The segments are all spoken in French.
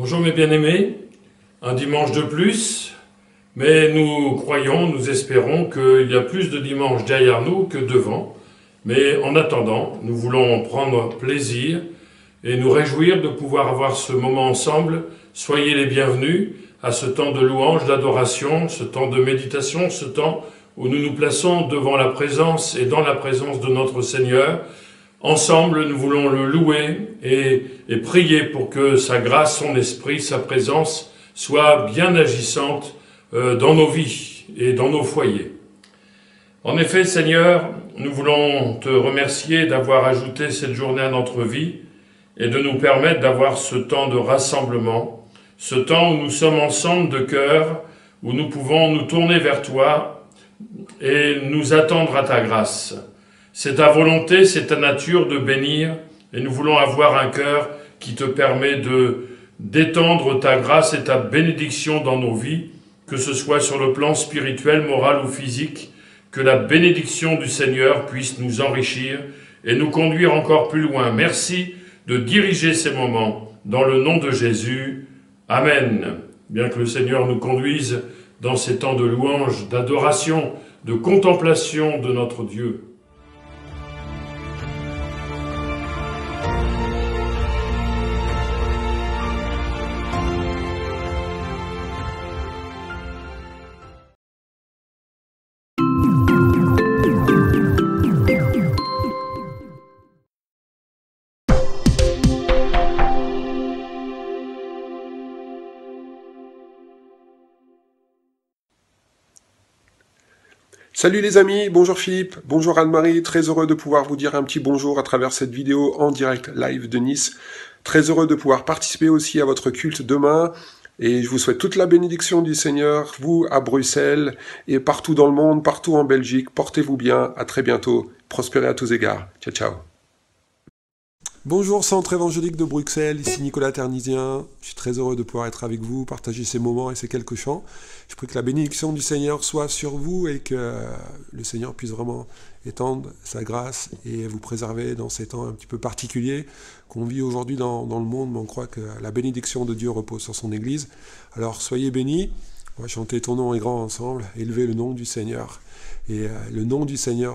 Bonjour mes bien-aimés, un dimanche de plus, mais nous croyons, nous espérons qu'il y a plus de dimanches derrière nous que devant. Mais en attendant, nous voulons prendre plaisir et nous réjouir de pouvoir avoir ce moment ensemble. Soyez les bienvenus à ce temps de louange, d'adoration, ce temps de méditation, ce temps où nous nous plaçons devant la présence et dans la présence de notre Seigneur. Ensemble, nous voulons le louer et prier pour que sa grâce, son esprit, sa présence soient bien agissantes dans nos vies et dans nos foyers. En effet, Seigneur, nous voulons te remercier d'avoir ajouté cette journée à notre vie et de nous permettre d'avoir ce temps de rassemblement, ce temps où nous sommes ensemble de cœur, où nous pouvons nous tourner vers toi et nous attendre à ta grâce. C'est ta volonté, c'est ta nature de bénir, et nous voulons avoir un cœur qui te permet d'étendre ta grâce et ta bénédiction dans nos vies, que ce soit sur le plan spirituel, moral ou physique, que la bénédiction du Seigneur puisse nous enrichir et nous conduire encore plus loin. Merci de diriger ces moments dans le nom de Jésus. Amen. Bien que le Seigneur nous conduise dans ces temps de louange, d'adoration, de contemplation de notre Dieu. Salut les amis, bonjour Philippe, bonjour Anne-Marie, très heureux de pouvoir vous dire un petit bonjour à travers cette vidéo en direct live de Nice. Très heureux de pouvoir participer aussi à votre culte demain et je vous souhaite toute la bénédiction du Seigneur, vous à Bruxelles et partout dans le monde, partout en Belgique. Portez-vous bien, à très bientôt, prospérez à tous égards. Ciao ciao. Bonjour Centre évangélique de Bruxelles, ici Nicolas Ternisien. Je suis très heureux de pouvoir être avec vous, partager ces moments et ces quelques chants. Je prie que la bénédiction du Seigneur soit sur vous et que le Seigneur puisse vraiment étendre sa grâce et vous préserver dans ces temps un petit peu particuliers qu'on vit aujourd'hui dans le monde, mais on croit que la bénédiction de Dieu repose sur son Église. Alors soyez bénis, on va chanter ton nom est grand ensemble, élever le nom du Seigneur. Et le nom du Seigneur,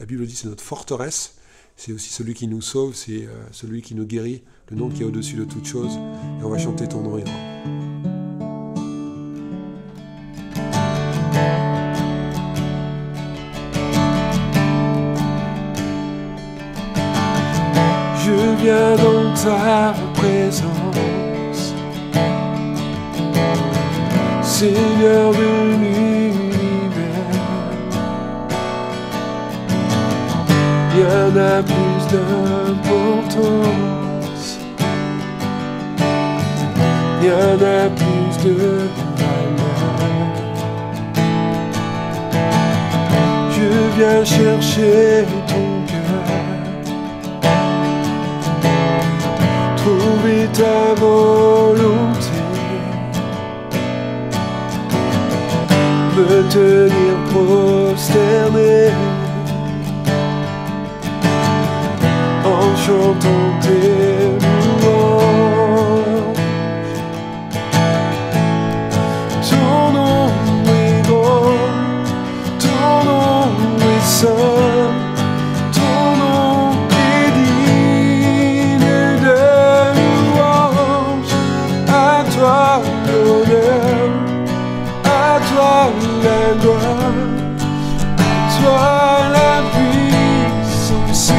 la Bible dit, c'est notre forteresse. C'est aussi celui qui nous sauve, c'est celui qui nous guérit, le nom qui est au-dessus de toute chose. Et on va chanter ton nom est grand. Je viens dans ta présence, Seigneur de l'univers. Il y en a plus d'importance, il y en a plus de valeur. Je viens chercher ton cœur, trouver ta volonté, me tenir prosterné en chantant tes louanges. Ton nom est grand, ton nom est saint, ton nom est digne de louange. À toi l'honneur, à toi la gloire, à toi la puissance.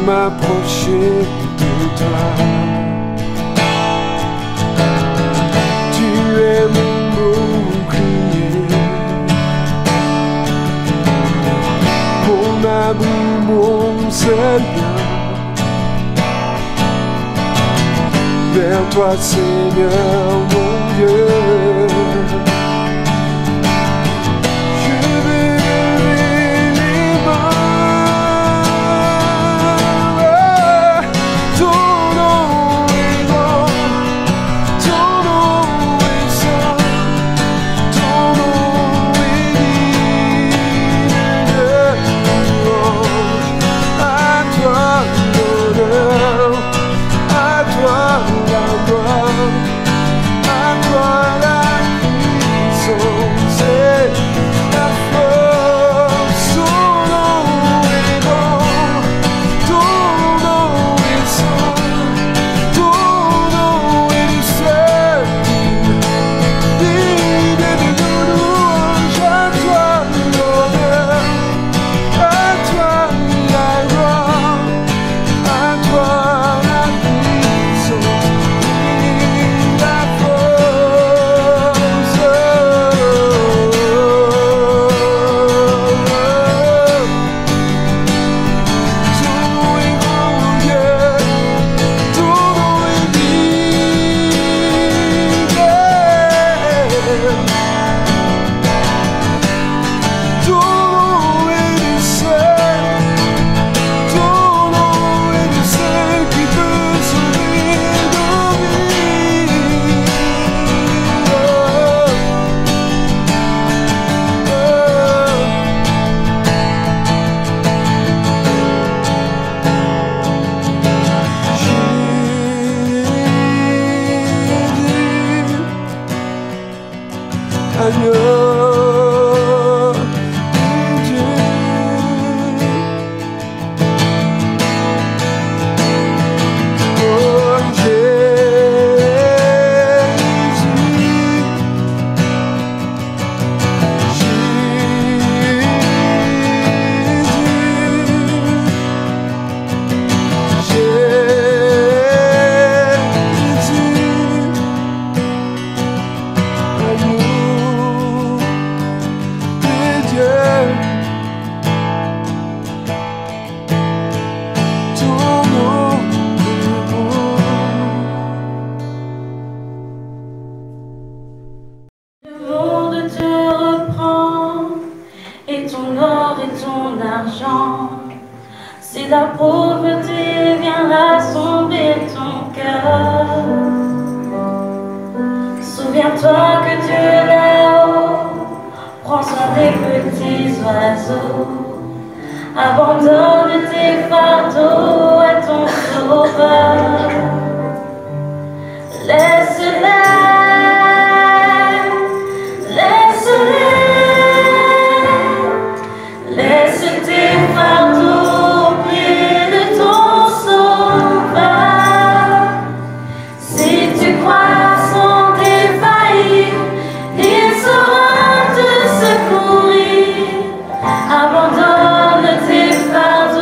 m'approcher de toi. Tu es mon bouclier, mon abri, mon seul bien. Vers toi, Seigneur, mon Dieu. Si la pauvreté vient assombrir ton cœur, souviens-toi que Dieu là-haut prend soin des petits oiseaux. Abandonne tes fardeaux à ton sauveur. Laisse-les, laisse-les, laisse tes fardeaux près de ton sauveur. Si tu crois sans défaillir, il saura te secourir. Abandonne tes fardeaux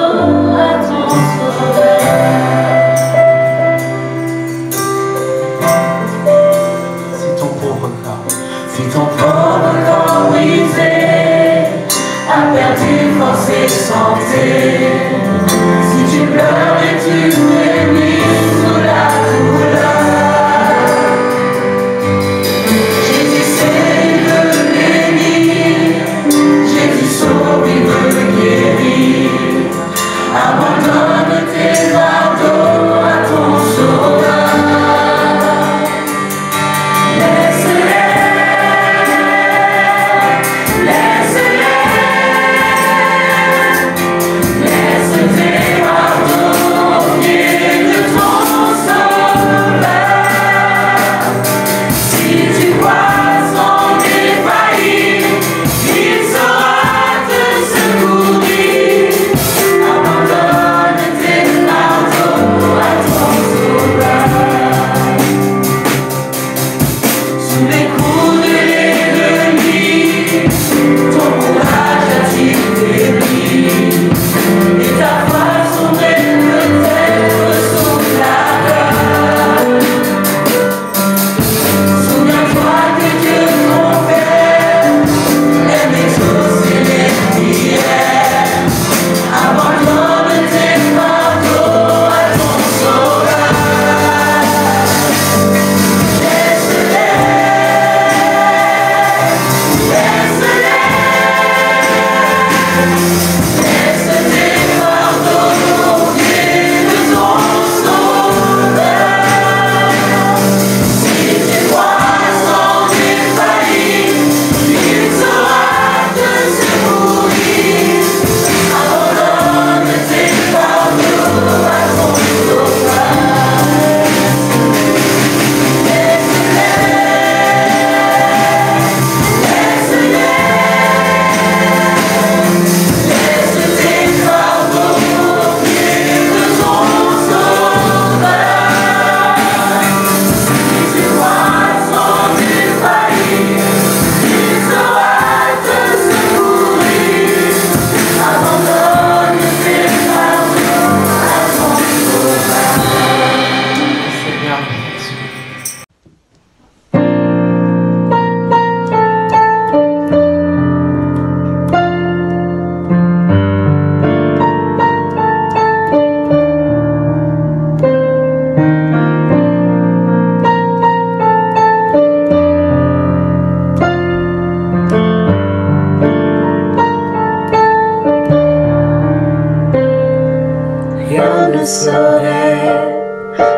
ne saurais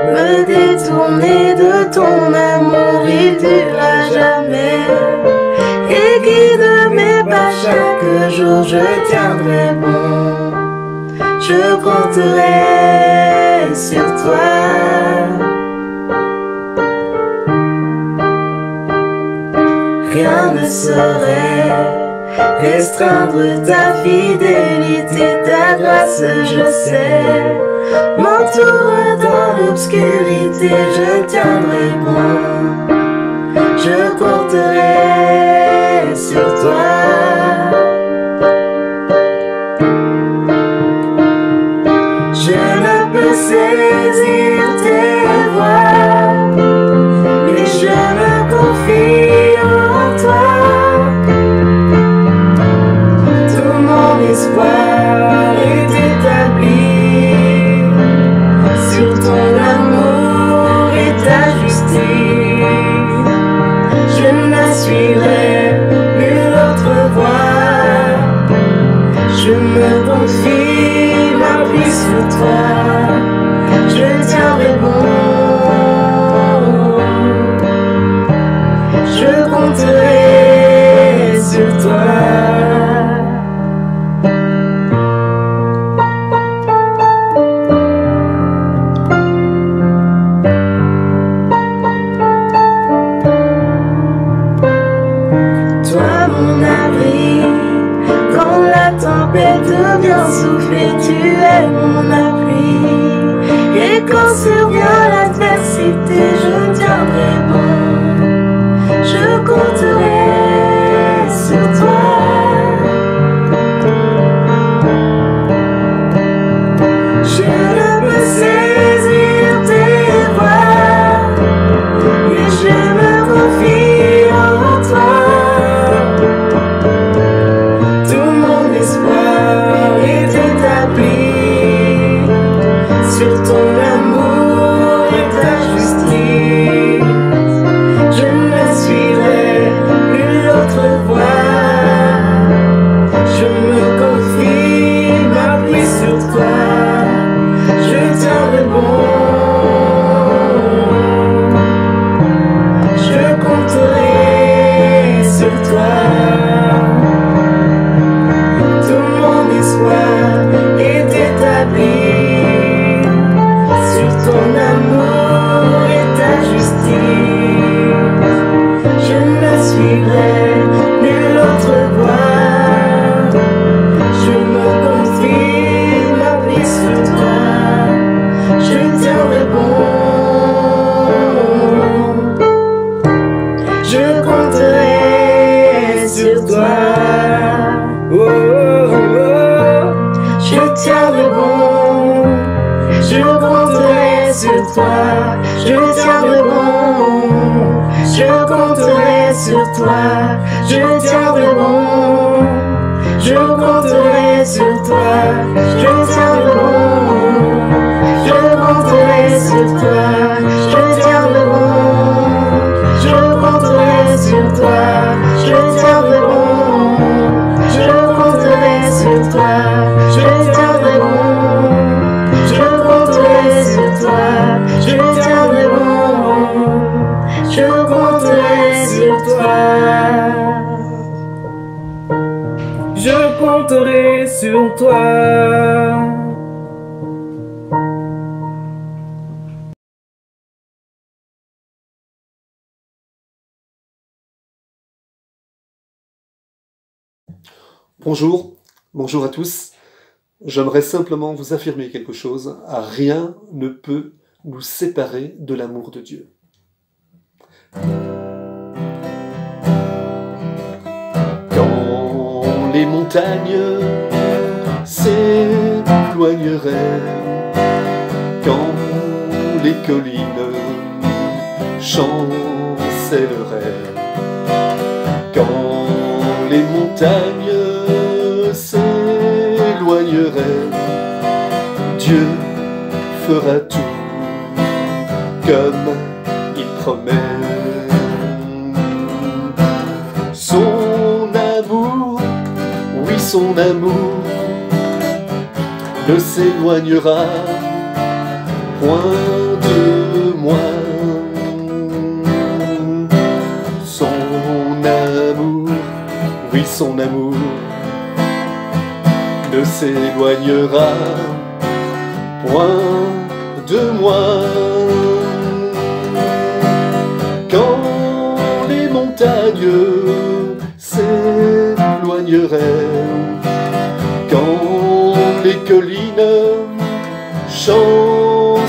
me détourner de ton amour, il dure jamais. Et guide mes pas chaque jour, je tiendrai bon, je compterai sur toi. Rien ne saurait restreindre ta fidélité, ta grâce, je sais, m'entoure dans l'obscurité, je tiendrai bon, je compterai sur toi. Je ne peux saisir tes voies, mais je me confie en toi. Tout mon espoir est établi sur ton amour et ta justice. Je ne suivrai nulle autre voie. Je me confie, m'appuie sur toi. Je tiendrai bon, je compterai sur toi. Toi mon abri, quand la tempête vient souffler, tu es mon appui. Et quand survient l'adversité, je tiendrai bon, je compterai sur toi. Je ne peux saisir tes voies, mais je me confie en toi. Tout mon espoir est établi sur ton amour et ta justice. Je ne suivrai nulle autre voie. Je me confie, m'appuie sur toi. Je tiendrai bon, je compterai sur toi. Tout mon espoir est établi sur ton amour et ta justice. Je ne suivrai nulle autre voie. Je me confie, m'appuie sur toi. Je tiendrai bon, je compterai sur toi. Oh, oh, oh. Je tiendrai bon, je compterai sur toi. Je tiendrai bon, je compterai sur toi. Je tiendrai bon, je compterai sur toi. Je tiendrai bon, je compterai sur toi. Je tiendrai bon, je compterai sur toi. Je tiendrai bon, je compterai sur toi. Je tiendrai bon, je compterai sur toi. Je tiendrai bon, je compterai sur toi. Je compterai sur toi. Bonjour, bonjour à tous. J'aimerais simplement vous affirmer quelque chose. Rien ne peut nous séparer de l'amour de Dieu. Quand les montagnes s'éloigneraient, quand les collines chancelleraient, quand les montagnes s'éloigneraient, Dieu fera tout comme il promet. Son amour, oui son amour, ne s'éloignera point de moi. Son amour, oui son amour, ne s'éloignera point de moi. Quand les montagnes s'éloigneraient, quand les collines chancelleraient,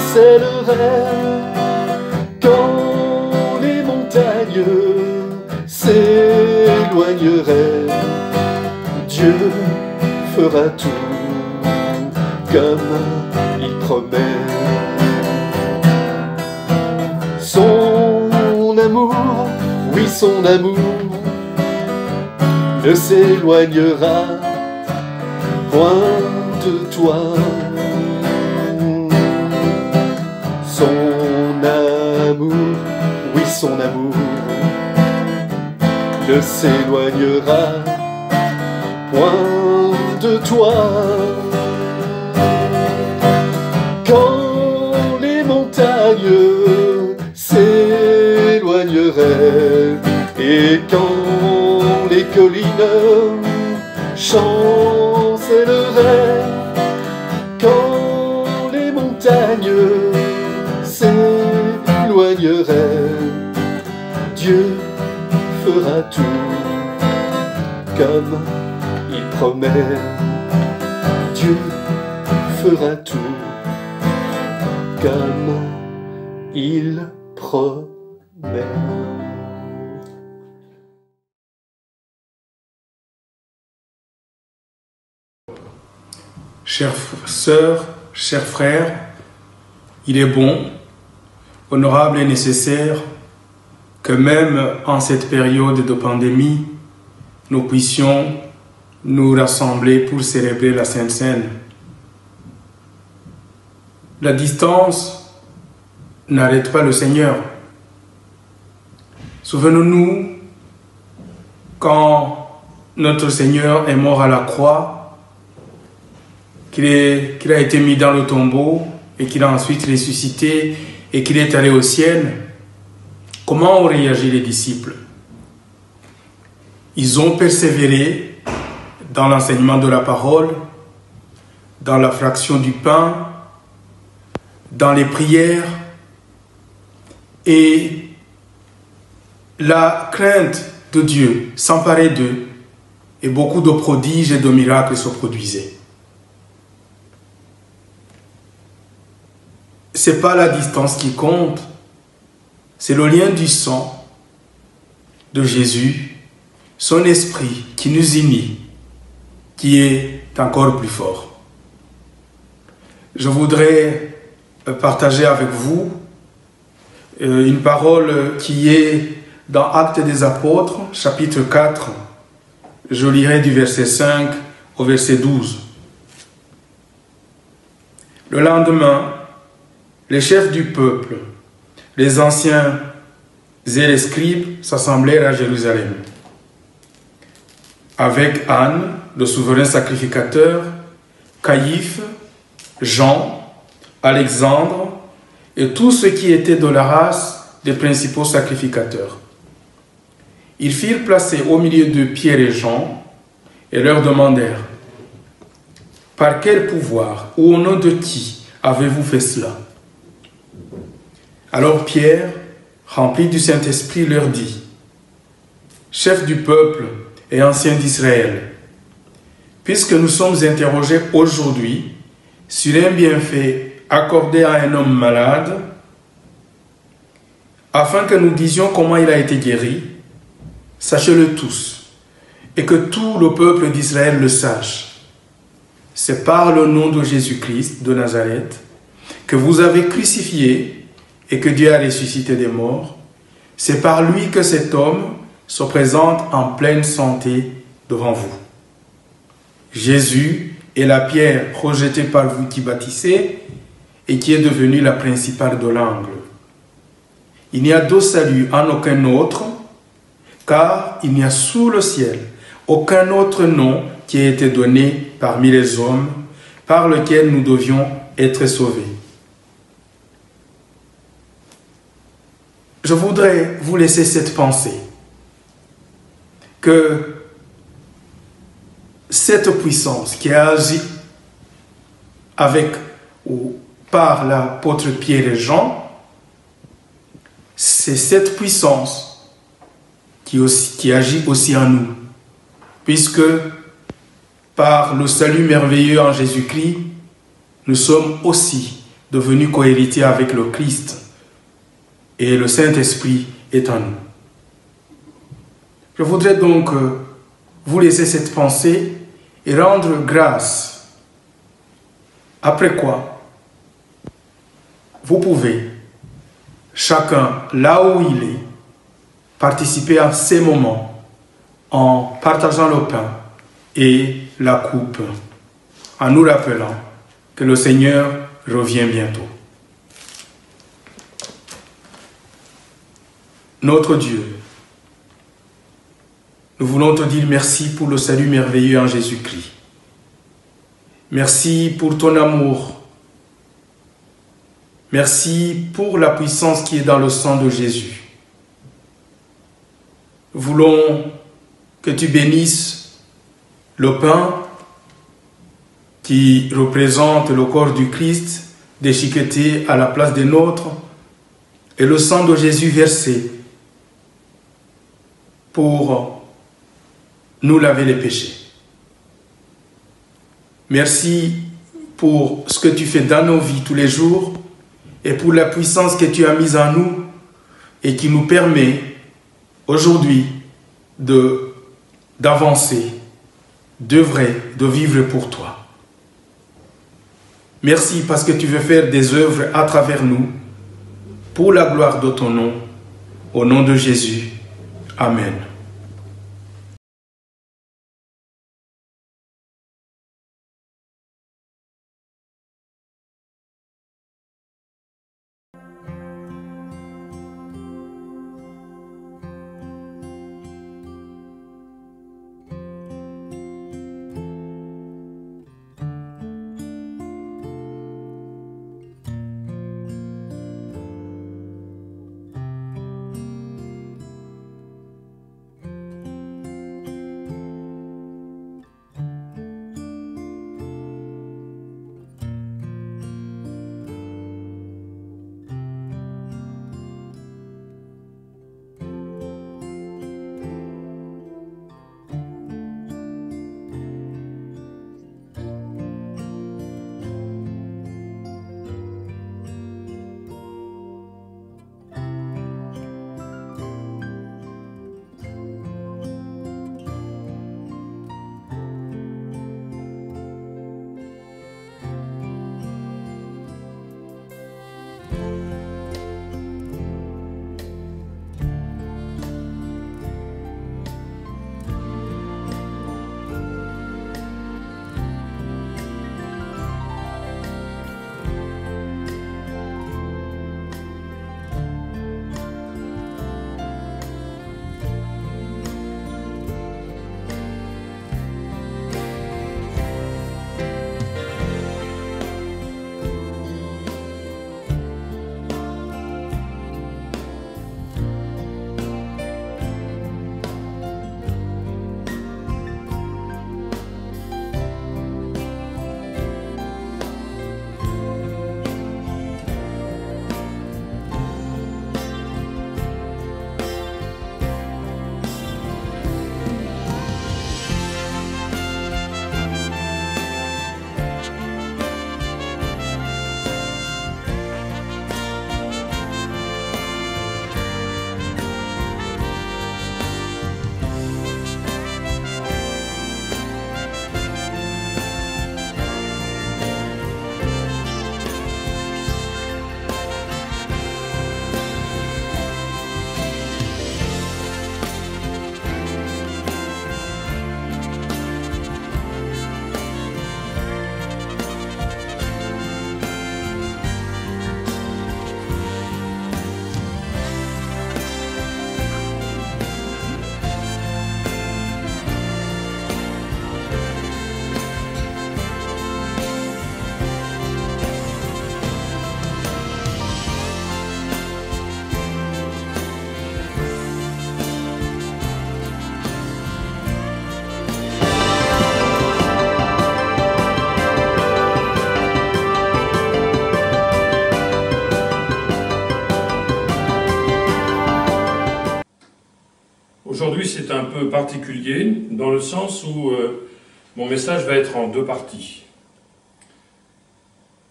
quand les montagnes s'éloigneraient, Dieu fera tout comme il promet. Son amour, oui son amour, ne s'éloignera point de toi. Son amour, oui son amour, ne s'éloignera point de toi. Quand les montagnes s'éloigneraient et quand les collines chancelleraient, quand les montagnes s'éloigneraient, Dieu fera tout comme il promet. Dieu fera tout comme il promet. Chères sœurs, chers frères, il est bon, honorable et nécessaire que même en cette période de pandémie, nous puissions nous rassembler pour célébrer la Sainte Seine. La distance n'arrête pas le Seigneur. Souvenons-nous quand notre Seigneur est mort à la croix, qu'il a été mis dans le tombeau et qu'il a ensuite ressuscité et qu'il est allé au ciel. Comment ont réagi les disciples? Ils ont persévéré dans l'enseignement de la parole, dans la fraction du pain, dans les prières, et la crainte de Dieu s'emparait d'eux et beaucoup de prodiges et de miracles se produisaient. Ce n'est pas la distance qui compte, c'est le lien du sang de Jésus, son esprit qui nous unit, qui est encore plus fort. Je voudrais partager avec vous une parole qui est dans Actes des Apôtres, chapitre 4. Je lirai du verset 5 au verset 12. Le lendemain, les chefs du peuple, les anciens et les scribes s'assemblèrent à Jérusalem. Avec Anne, le souverain sacrificateur, Caïphe, Jean, Alexandre et tous ceux qui étaient de la race des principaux sacrificateurs. Ils firent placer au milieu de Pierre et Jean et leur demandèrent: « Par quel pouvoir ou au nom de qui avez-vous fait cela ?» Alors Pierre, rempli du Saint-Esprit, leur dit: « Chefs du peuple et anciens d'Israël, puisque nous sommes interrogés aujourd'hui sur un bienfait accordé à un homme malade, afin que nous disions comment il a été guéri, sachez-le tous, et que tout le peuple d'Israël le sache. C'est par le nom de Jésus-Christ de Nazareth que vous avez crucifié et que Dieu a ressuscité des morts. C'est par lui que cet homme se présente en pleine santé devant vous. Jésus est la pierre rejetée par vous qui bâtissez et qui est devenue la principale de l'angle. Il n'y a de salut en aucun autre, car il n'y a sous le ciel aucun autre nom qui ait été donné parmi les hommes par lequel nous devions être sauvés. je voudrais vous laisser cette pensée, que cette puissance qui a agi avec ou par l'apôtre Pierre et Jean, c'est cette puissance qui agit aussi en nous, puisque par le salut merveilleux en Jésus-Christ, nous sommes aussi devenus cohéritiers avec le Christ et le Saint-Esprit est en nous. Je voudrais donc vous laisser cette pensée et rendre grâce, après quoi vous pouvez, chacun là où il est, participer à ces moments en partageant le pain et la coupe, en nous rappelant que le Seigneur revient bientôt. Notre Dieu, nous voulons te dire merci pour le salut merveilleux en Jésus-Christ. Merci pour ton amour. Merci pour la puissance qui est dans le sang de Jésus. Nous voulons que tu bénisses le pain qui représente le corps du Christ déchiqueté à la place des nôtres et le sang de Jésus versé pour nous laver les péchés. Merci pour ce que tu fais dans nos vies tous les jours et pour la puissance que tu as mise en nous et qui nous permet aujourd'hui d'avancer, d'œuvrer, de vivre pour toi. Merci parce que tu veux faire des œuvres à travers nous pour la gloire de ton nom, au nom de Jésus. Amen. un peu particulier, dans le sens où mon message va être en deux parties.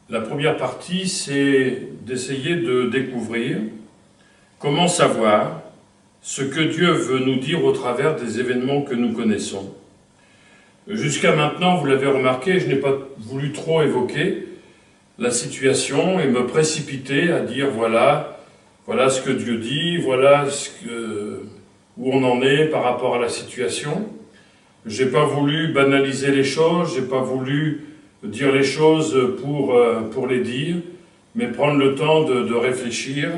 La première partie, c'est d'essayer de découvrir comment savoir ce que Dieu veut nous dire au travers des événements que nous connaissons. Jusqu'à maintenant, vous l'avez remarqué, je n'ai pas voulu trop évoquer la situation et me précipiter à dire voilà ce que Dieu dit, voilà où on en est par rapport à la situation. Je n'ai pas voulu banaliser les choses, je n'ai pas voulu dire les choses pour les dire, mais prendre le temps de réfléchir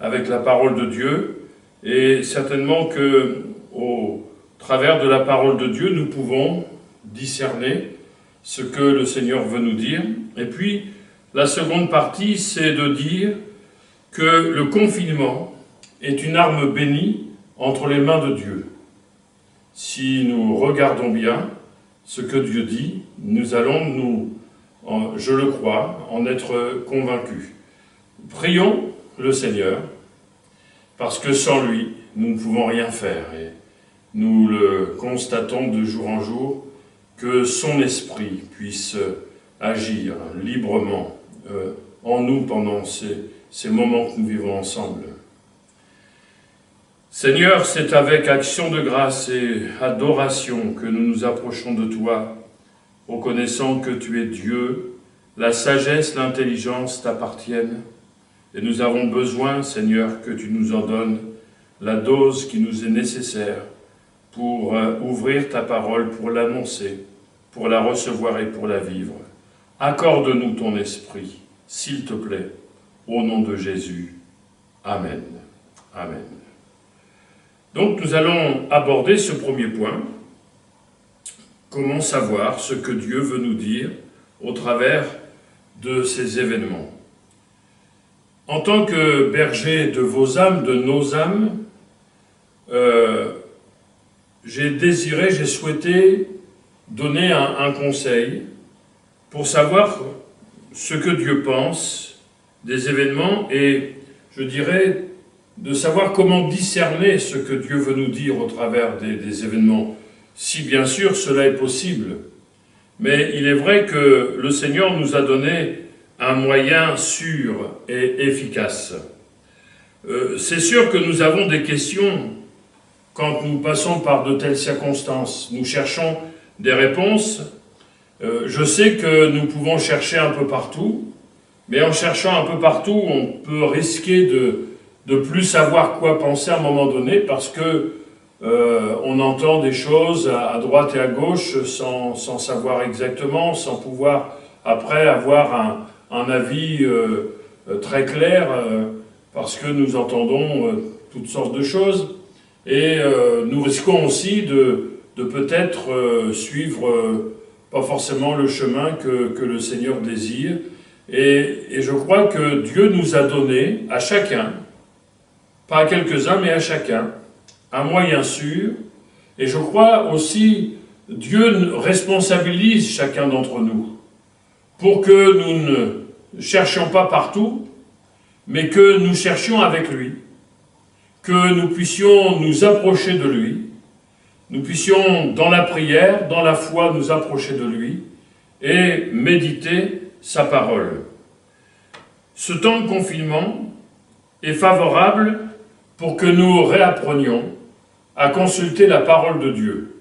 avec la parole de Dieu. Et certainement que, au travers de la parole de Dieu, nous pouvons discerner ce que le Seigneur veut nous dire. Et puis, la seconde partie, c'est de dire que le confinement est une arme bénie entre les mains de Dieu. Si nous regardons bien ce que Dieu dit, nous allons, je le crois, en être convaincus. Prions le Seigneur, parce que sans lui, nous ne pouvons rien faire. Et nous le constatons de jour en jour, que son esprit puisse agir librement en nous pendant ces moments que nous vivons ensemble. Seigneur, c'est avec action de grâce et adoration que nous nous approchons de toi, reconnaissant que tu es Dieu, la sagesse, l'intelligence t'appartiennent, et nous avons besoin, Seigneur, que tu nous en donnes la dose qui nous est nécessaire pour ouvrir ta parole, pour l'annoncer, pour la recevoir et pour la vivre. Accorde-nous ton esprit, s'il te plaît, au nom de Jésus. Amen. Amen. Donc nous allons aborder ce premier point. Comment savoir ce que Dieu veut nous dire au travers de ces événements? En tant que berger de vos âmes, de nos âmes, j'ai souhaité donner un conseil pour savoir ce que Dieu pense des événements et, je dirais, de savoir comment discerner ce que Dieu veut nous dire au travers des événements, si bien sûr cela est possible. Mais il est vrai que le Seigneur nous a donné un moyen sûr et efficace. C'est sûr que nous avons des questions quand nous passons par de telles circonstances. Nous cherchons des réponses. Je sais que nous pouvons chercher un peu partout, mais en cherchant un peu partout, on peut risquer de plus savoir quoi penser à un moment donné, parce que on entend des choses à droite et à gauche sans savoir exactement, sans pouvoir après avoir un avis très clair, parce que nous entendons toutes sortes de choses, et nous risquons aussi de peut-être suivre pas forcément le chemin que le Seigneur désire, et je crois que Dieu nous a donné à chacun, pas à quelques-uns, mais à chacun, un moyen sûr. Et je crois aussi, Dieu responsabilise chacun d'entre nous pour que nous ne cherchions pas partout, mais que nous cherchions avec lui, que nous puissions nous approcher de lui, nous puissions, dans la prière, dans la foi, nous approcher de lui et méditer sa parole. Ce temps de confinement est favorable pour que nous réapprenions à consulter la parole de Dieu.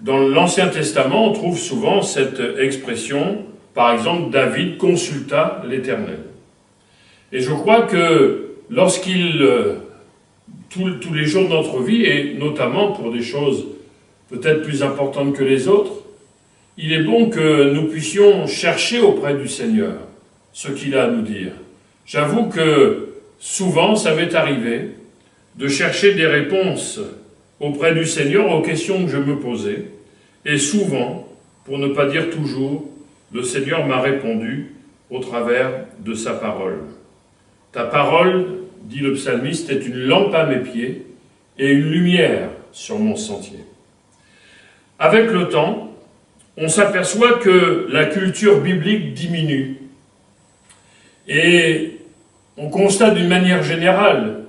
Dans l'Ancien Testament, on trouve souvent cette expression, par exemple, David consulta l'Éternel. Et je crois que lorsqu'il, tous les jours de notre vie, et notamment pour des choses peut-être plus importantes que les autres, il est bon que nous puissions chercher auprès du Seigneur ce qu'il a à nous dire. J'avoue que souvent, ça m'est arrivé de chercher des réponses auprès du Seigneur aux questions que je me posais. Et souvent, pour ne pas dire toujours, le Seigneur m'a répondu au travers de sa parole. Ta parole, dit le psalmiste, est une lampe à mes pieds et une lumière sur mon sentier. Avec le temps, on s'aperçoit que la culture biblique diminue. Et on constate d'une manière générale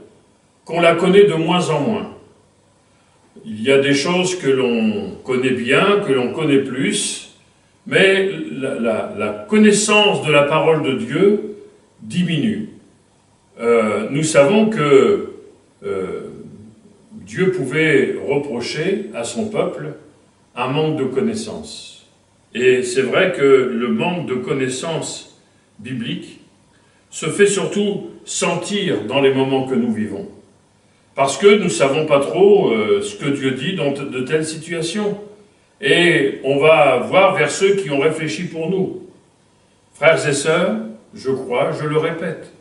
qu'on la connaît de moins en moins. il y a des choses que l'on connaît bien, que l'on connaît plus, mais la connaissance de la parole de Dieu diminue. Nous savons que Dieu pouvait reprocher à son peuple un manque de connaissances. Et c'est vrai que le manque de connaissances bibliques se fait surtout sentir dans les moments que nous vivons. Parce que nous ne savons pas trop ce que Dieu dit dans de telles situations. Et on va voir vers ceux qui ont réfléchi pour nous. Frères et sœurs, je crois, je le répète,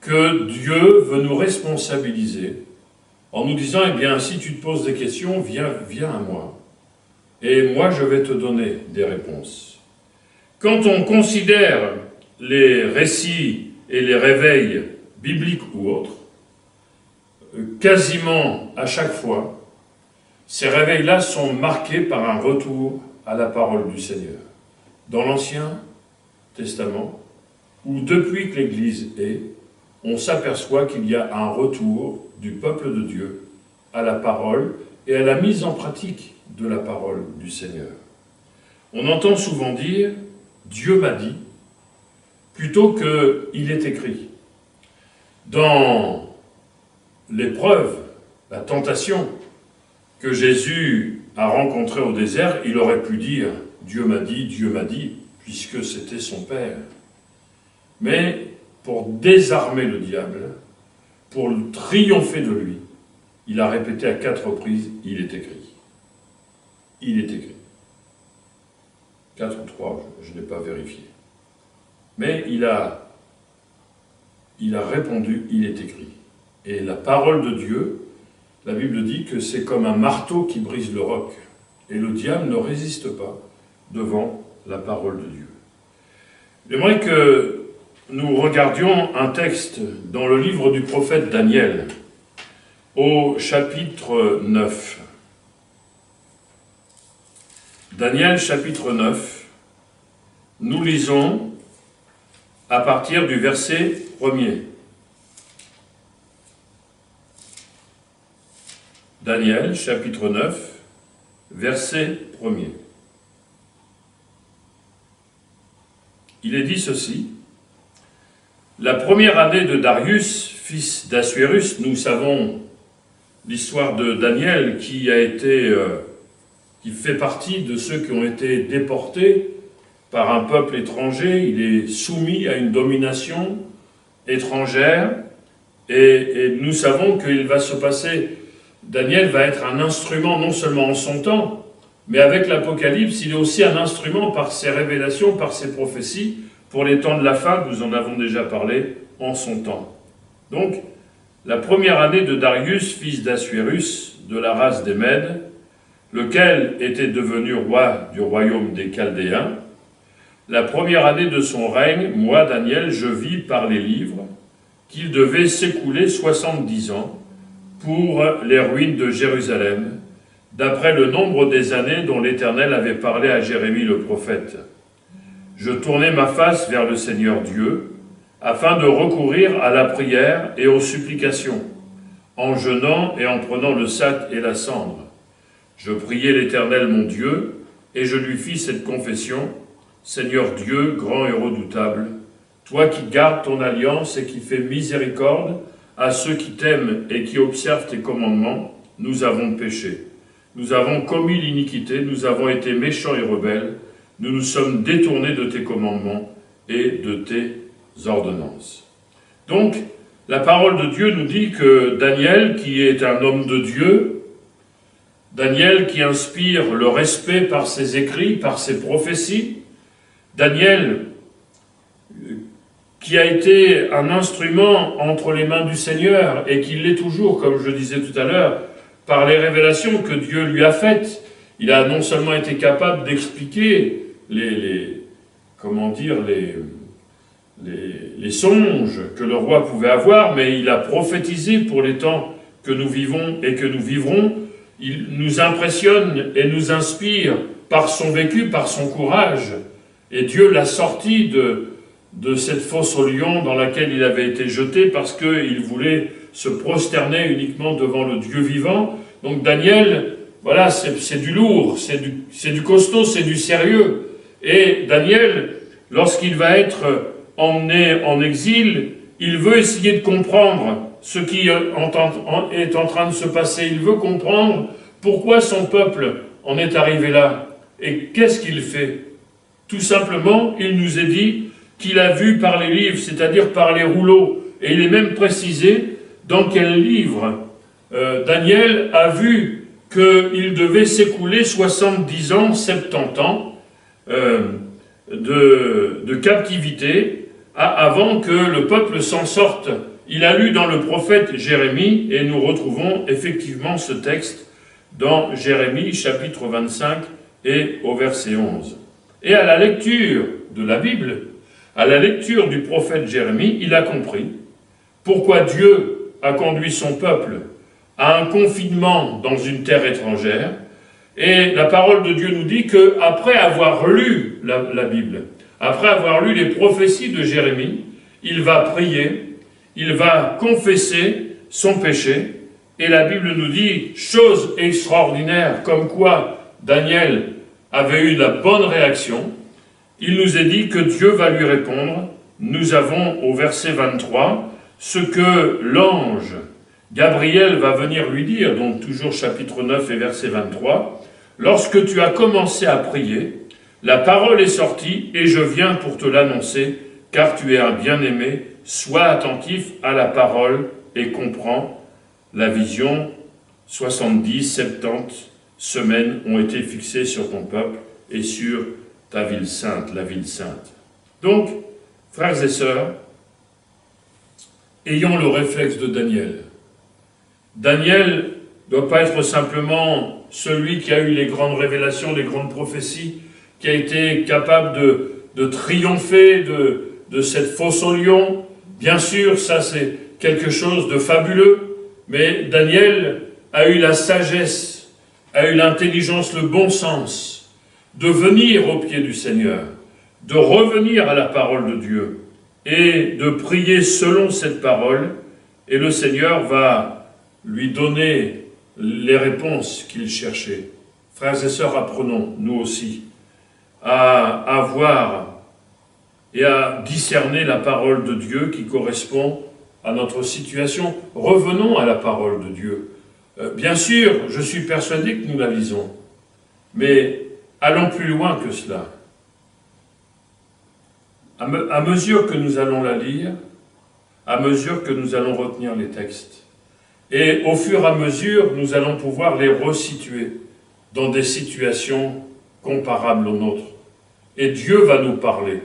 que Dieu veut nous responsabiliser en nous disant, eh bien, si tu te poses des questions, viens à moi. Et moi, je vais te donner des réponses. Quand on considère les récits et les réveils bibliques ou autres, quasiment à chaque fois, ces réveils-là sont marqués par un retour à la parole du Seigneur. Dans l'Ancien Testament, où depuis que l'Église est, on s'aperçoit qu'il y a un retour du peuple de Dieu à la parole et à la mise en pratique de la parole du Seigneur. On entend souvent dire « Dieu m'a dit » plutôt que « il est écrit ». Dans l'épreuve, la tentation que Jésus a rencontrée au désert, il aurait pu dire « Dieu m'a dit », puisque c'était son Père. Mais pour désarmer le diable, pour triompher de lui, il a répété à 4 reprises « il est écrit ». Il est écrit. 4 ou 3, je n'ai pas vérifié. Mais il a répondu « il est écrit ». Et la parole de Dieu, la Bible dit que c'est comme un marteau qui brise le roc. Et le diable ne résiste pas devant la parole de Dieu. J'aimerais que nous regardions un texte dans le livre du prophète Daniel, au chapitre 9. Daniel, chapitre 9, nous lisons à partir du verset 1er. Daniel, chapitre 9, verset 1er. Il est dit ceci. La première année de Darius, fils d'Assuérus, nous savons l'histoire de Daniel qui fait partie de ceux qui ont été déportés par un peuple étranger. Il est soumis à une domination étrangère et nous savons qu'il va se passer... Daniel va être un instrument non seulement en son temps, mais avec l'Apocalypse, il est aussi un instrument par ses révélations, par ses prophéties, pour les temps de la fin, nous en avons déjà parlé, en son temps. Donc, la première année de Darius, fils d'Assuérus, de la race des Mèdes, lequel était devenu roi du royaume des Chaldéens, la première année de son règne, moi, Daniel, je vis par les livres qu'il devait s'écouler 70 ans, pour les ruines de Jérusalem, d'après le nombre des années dont l'Éternel avait parlé à Jérémie le prophète. Je tournai ma face vers le Seigneur Dieu, afin de recourir à la prière et aux supplications, en jeûnant et en prenant le sac et la cendre. Je priai l'Éternel mon Dieu, et je lui fis cette confession, « Seigneur Dieu, grand et redoutable, toi qui gardes ton alliance et qui fais miséricorde, à ceux qui t'aiment et qui observent tes commandements, nous avons péché. Nous avons commis l'iniquité, nous avons été méchants et rebelles, nous nous sommes détournés de tes commandements et de tes ordonnances. » Donc, la parole de Dieu nous dit que Daniel, qui est un homme de Dieu, Daniel qui inspire le respect par ses écrits, par ses prophéties, Daniel qui a été un instrument entre les mains du Seigneur, et qui l'est toujours, comme je disais tout à l'heure, par les révélations que Dieu lui a faites. Il a non seulement été capable d'expliquer les songes que le roi pouvait avoir, mais il a prophétisé pour les temps que nous vivons et que nous vivrons. Il nous impressionne et nous inspire par son vécu, par son courage, et Dieu l'a sorti de cette fosse au lion dans laquelle il avait été jeté parce qu'il voulait se prosterner uniquement devant le Dieu vivant. Donc Daniel, voilà, c'est du lourd, c'est du costaud, c'est du sérieux. Et Daniel, lorsqu'il va être emmené en exil, il veut essayer de comprendre ce qui est en train de se passer. Il veut comprendre pourquoi son peuple en est arrivé là. Et qu'est-ce qu'il fait? Tout simplement, il nous est dit qu'il a vu par les livres, c'est-à-dire par les rouleaux. Et il est même précisé dans quel livre Daniel a vu qu'il devait s'écouler 70 ans, 70 ans de captivité avant que le peuple s'en sorte. Il a lu dans le prophète Jérémie, et nous retrouvons effectivement ce texte dans Jérémie, chapitre 25, et au verset 11. Et à la lecture de la Bible, à la lecture du prophète Jérémie, il a compris pourquoi Dieu a conduit son peuple à un confinement dans une terre étrangère. Et la parole de Dieu nous dit qu'après avoir lu la Bible, après avoir lu les prophéties de Jérémie, il va prier, il va confesser son péché. Et la Bible nous dit, chose extraordinaire, comme quoi Daniel avait eu la bonne réaction. Il nous est dit que Dieu va lui répondre. Nous avons au verset 23 ce que l'ange Gabriel va venir lui dire, donc toujours chapitre 9 et verset 23. Lorsque tu as commencé à prier, la parole est sortie et je viens pour te l'annoncer, car tu es un bien-aimé. Sois attentif à la parole et comprends la vision. 70, 70 semaines ont été fixées sur ton peuple et sur ta ville sainte, la ville sainte. Donc, frères et sœurs, ayons le réflexe de Daniel. Daniel ne doit pas être simplement celui qui a eu les grandes révélations, les grandes prophéties, qui a été capable de triompher de cette fosse au lion. Bien sûr, ça c'est quelque chose de fabuleux, mais Daniel a eu la sagesse, a eu l'intelligence, le bon sens de venir au pied du Seigneur, de revenir à la parole de Dieu et de prier selon cette parole, et le Seigneur va lui donner les réponses qu'il cherchait. Frères et sœurs, apprenons, nous aussi, à voir et à discerner la parole de Dieu qui correspond à notre situation. Revenons à la parole de Dieu. Bien sûr, je suis persuadé que nous la lisons, mais allons plus loin que cela. À mesure que nous allons la lire, à mesure que nous allons retenir les textes, et au fur et à mesure, nous allons pouvoir les resituer dans des situations comparables aux nôtres. Et Dieu va nous parler.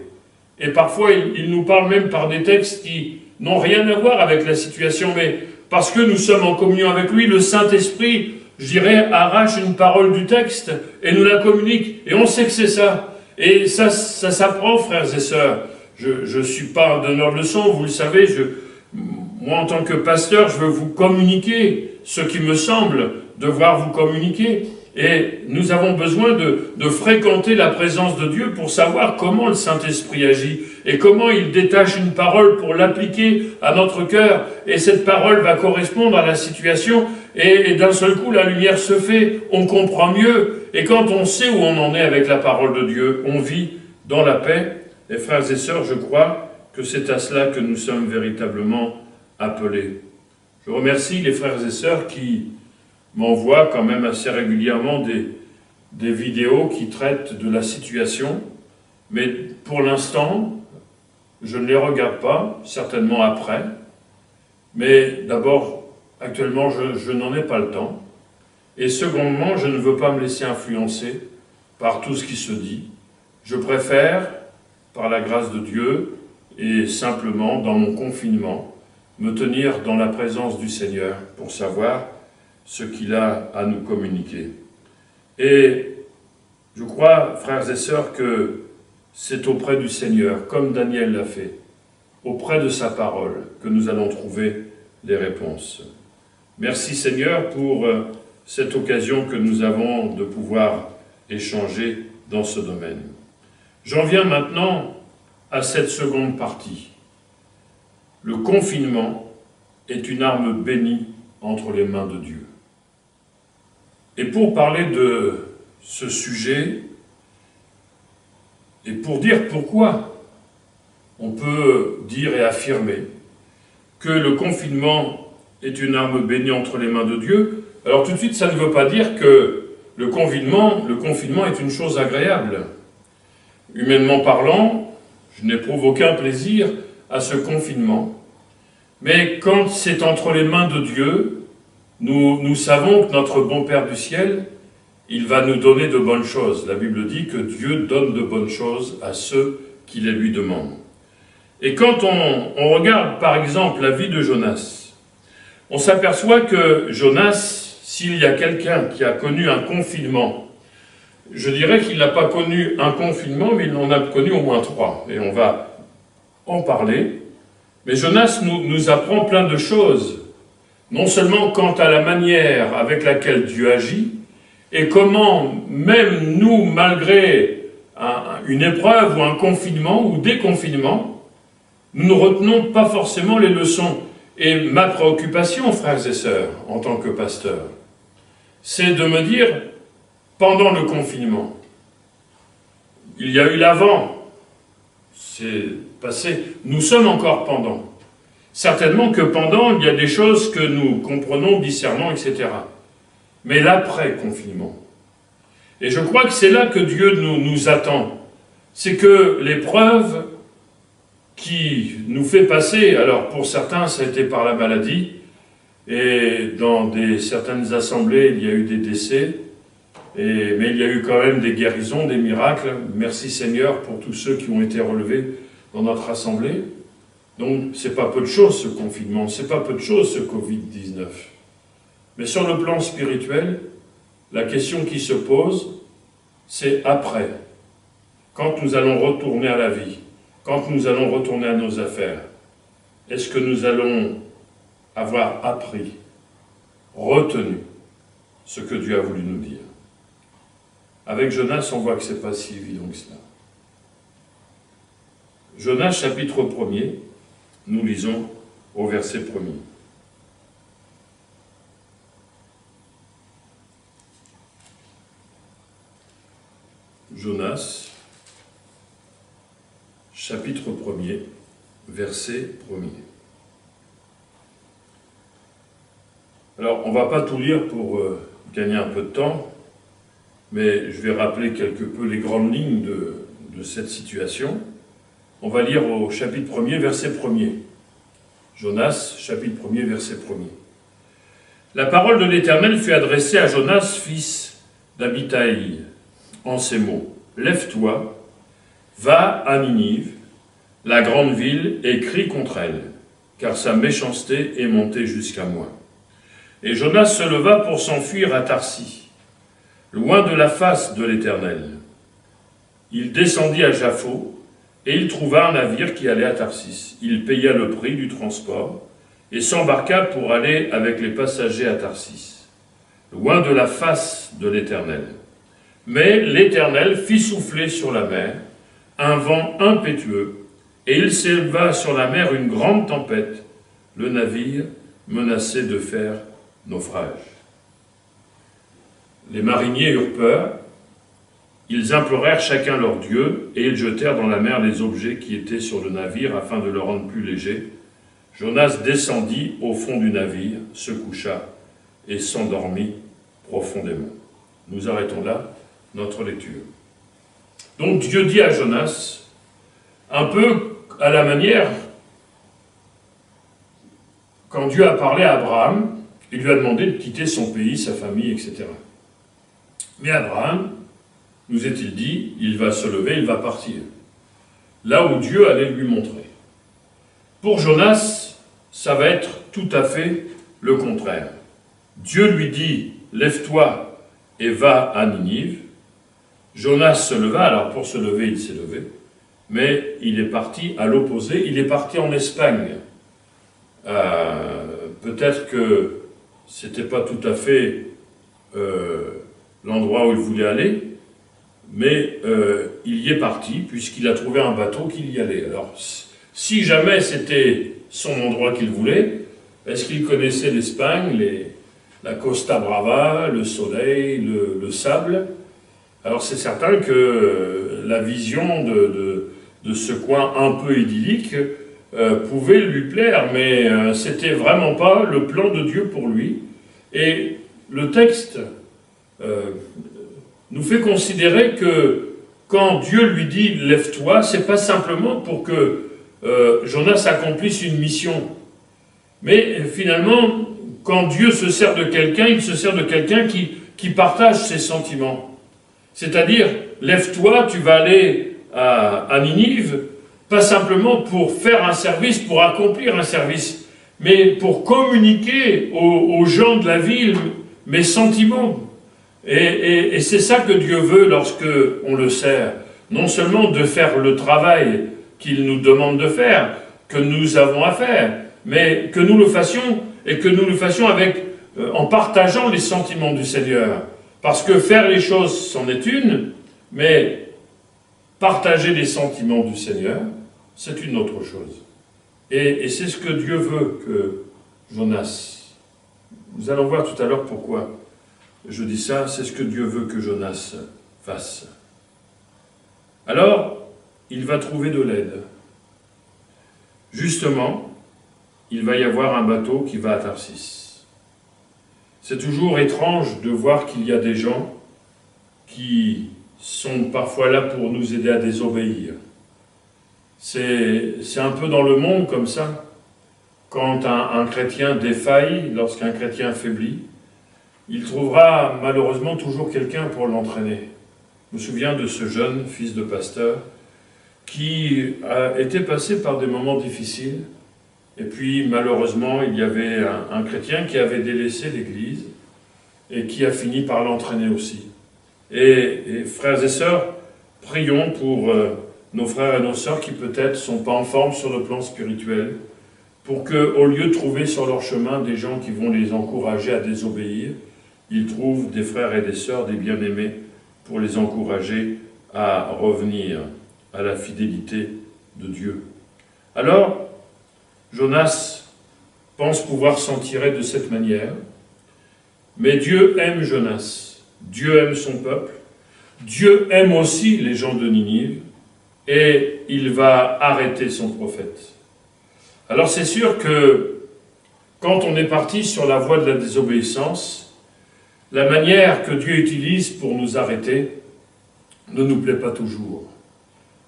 Et parfois, il nous parle même par des textes qui n'ont rien à voir avec la situation, mais parce que nous sommes en communion avec lui, le Saint-Esprit, je dirais, arrache une parole du texte et nous la communique. Et on sait que c'est ça. Et ça s'apprend, frères et sœurs. Je ne suis pas un donneur de leçons, vous le savez. Moi, en tant que pasteur, je veux vous communiquer ce qui me semble devoir vous communiquer. Et nous avons besoin de fréquenter la présence de Dieu pour savoir comment le Saint-Esprit agit et comment il détache une parole pour l'appliquer à notre cœur. Et cette parole va correspondre à la situation et d'un seul coup, la lumière se fait, on comprend mieux. Et quand on sait où on en est avec la parole de Dieu, on vit dans la paix. Et frères et sœurs, je crois que c'est à cela que nous sommes véritablement appelés. Je remercie les frères et sœurs qui m'envoie quand même assez régulièrement des vidéos qui traitent de la situation, mais pour l'instant, je ne les regarde pas, certainement après, mais d'abord, actuellement, je n'en ai pas le temps, et secondement, je ne veux pas me laisser influencer par tout ce qui se dit. Je préfère, par la grâce de Dieu, et simplement, dans mon confinement, me tenir dans la présence du Seigneur pour savoir ce qu'il a à nous communiquer. Et je crois, frères et sœurs, que c'est auprès du Seigneur, comme Daniel l'a fait, auprès de sa parole, que nous allons trouver les réponses. Merci Seigneur pour cette occasion que nous avons de pouvoir échanger dans ce domaine. J'en viens maintenant à cette seconde partie. Le confinement est une arme bénie entre les mains de Dieu. Et pour parler de ce sujet, et pour dire pourquoi on peut dire et affirmer que le confinement est une arme bénie entre les mains de Dieu, alors tout de suite, ça ne veut pas dire que le confinement est une chose agréable. Humainement parlant, je n'éprouve aucun plaisir à ce confinement. Mais quand c'est entre les mains de Dieu, nous savons que notre bon Père du ciel, il va nous donner de bonnes choses. La Bible dit que Dieu donne de bonnes choses à ceux qui les lui demandent. Et quand on regarde par exemple la vie de Jonas, on s'aperçoit que Jonas, s'il y a quelqu'un qui a connu un confinement, je dirais qu'il n'a pas connu un confinement, mais il en a connu au moins 3. Et on va en parler. Mais Jonas nous apprend plein de choses, non seulement quant à la manière avec laquelle Dieu agit, et comment même nous, malgré une épreuve ou un confinement ou des confinements, nous ne retenons pas forcément les leçons. Et ma préoccupation, frères et sœurs, en tant que pasteur, c'est de me dire, pendant le confinement, il y a eu l'avant, c'est passé, nous sommes encore pendant. Certainement que pendant, il y a des choses que nous comprenons, discernons, etc. Mais l'après-confinement. Et je crois que c'est là que Dieu nous attend. C'est que l'épreuve qui nous fait passer, alors pour certains ça a été par la maladie, et dans certaines assemblées il y a eu des décès, mais il y a eu quand même des guérisons, des miracles. Merci Seigneur pour tous ceux qui ont été relevés dans notre assemblée. Donc c'est pas peu de choses ce confinement, c'est pas peu de choses ce Covid-19. Mais sur le plan spirituel, la question qui se pose, c'est après, quand nous allons retourner à la vie, quand nous allons retourner à nos affaires, est-ce que nous allons avoir appris, retenu ce que Dieu a voulu nous dire? Avec Jonas, on voit que ce n'est pas si évident que cela. Jonas, chapitre 1er, nous lisons au verset 1er. Jonas, chapitre 1er, verset 1er. Alors, on ne va pas tout lire pour gagner un peu de temps, mais je vais rappeler quelque peu les grandes lignes de cette situation. On va lire au chapitre 1er, verset 1er. Jonas, chapitre 1er, verset 1er. La parole de l'Éternel fut adressée à Jonas, fils d'Amittai, en ces mots. Lève-toi, va à Ninive, la grande ville, et crie contre elle, car sa méchanceté est montée jusqu'à moi. Et Jonas se leva pour s'enfuir à Tarsis, loin de la face de l'Éternel. Il descendit à Jaffo, et il trouva un navire qui allait à Tarsis. Il paya le prix du transport, et s'embarqua pour aller avec les passagers à Tarsis, loin de la face de l'Éternel. Mais l'Éternel fit souffler sur la mer un vent impétueux, et il s'éleva sur la mer une grande tempête. Le navire menaçait de faire naufrage. Les mariniers eurent peur, ils implorèrent chacun leur Dieu, et ils jetèrent dans la mer les objets qui étaient sur le navire afin de le rendre plus léger. Jonas descendit au fond du navire, se coucha et s'endormit profondément. Nous arrêtons là notre lecture. Donc Dieu dit à Jonas, un peu à la manière, quand Dieu a parlé à Abraham, il lui a demandé de quitter son pays, sa famille, etc. Mais Abraham, nous est-il dit, il va se lever, il va partir. Là où Dieu allait lui montrer. Pour Jonas, ça va être tout à fait le contraire. Dieu lui dit, lève-toi et va à Ninive. Jonas se leva, alors pour se lever, il s'est levé, mais il est parti à l'opposé, il est parti en Espagne. Peut-être que c'était pas tout à fait l'endroit où il voulait aller, mais il y est parti, puisqu'il a trouvé un bateau qu'il y allait. Alors, si jamais c'était son endroit qu'il voulait, est-ce qu'il connaissait l'Espagne, la Costa Brava, le soleil, le sable. Alors c'est certain que la vision de ce coin un peu idyllique pouvait lui plaire, mais c'était vraiment pas le plan de Dieu pour lui. Et le texte nous fait considérer que quand Dieu lui dit « lève-toi », c'est pas simplement pour que Jonas accomplisse une mission. Mais finalement, quand Dieu se sert de quelqu'un, il se sert de quelqu'un qui partage ses sentiments. C'est-à-dire, lève-toi, tu vas aller à Ninive, pas simplement pour faire un service, pour accomplir un service, mais pour communiquer aux gens de la ville mes sentiments. Et c'est ça que Dieu veut lorsque on le sert. Non seulement de faire le travail qu'il nous demande de faire, que nous avons à faire, mais que nous le fassions, et que nous le fassions en partageant les sentiments du Seigneur. Parce que faire les choses, c'en est une, mais partager les sentiments du Seigneur, c'est une autre chose. Et c'est ce que Dieu veut que Jonas. Nous allons voir tout à l'heure pourquoi je dis ça, c'est ce que Dieu veut que Jonas fasse. Alors, il va trouver de l'aide. Justement, il va y avoir un bateau qui va à Tarsis. C'est toujours étrange de voir qu'il y a des gens qui sont parfois là pour nous aider à désobéir. C'est un peu dans le monde comme ça. Quand un chrétien défaille, lorsqu'un chrétien faiblit, il trouvera malheureusement toujours quelqu'un pour l'entraîner. Je me souviens de ce jeune fils de pasteur qui a été passé par des moments difficiles. Et puis malheureusement, il y avait un chrétien qui avait délaissé l'Église et qui a fini par l'entraîner aussi. Et frères et sœurs, prions pour nos frères et nos sœurs qui peut-être ne sont pas en forme sur le plan spirituel, pour qu'au lieu de trouver sur leur chemin des gens qui vont les encourager à désobéir, ils trouvent des frères et des sœurs, des bien-aimés, pour les encourager à revenir à la fidélité de Dieu. Alors, Jonas pense pouvoir s'en tirer de cette manière, mais Dieu aime Jonas, Dieu aime son peuple, Dieu aime aussi les gens de Ninive, et il va arrêter son prophète. Alors c'est sûr que quand on est parti sur la voie de la désobéissance, la manière que Dieu utilise pour nous arrêter ne nous plaît pas toujours.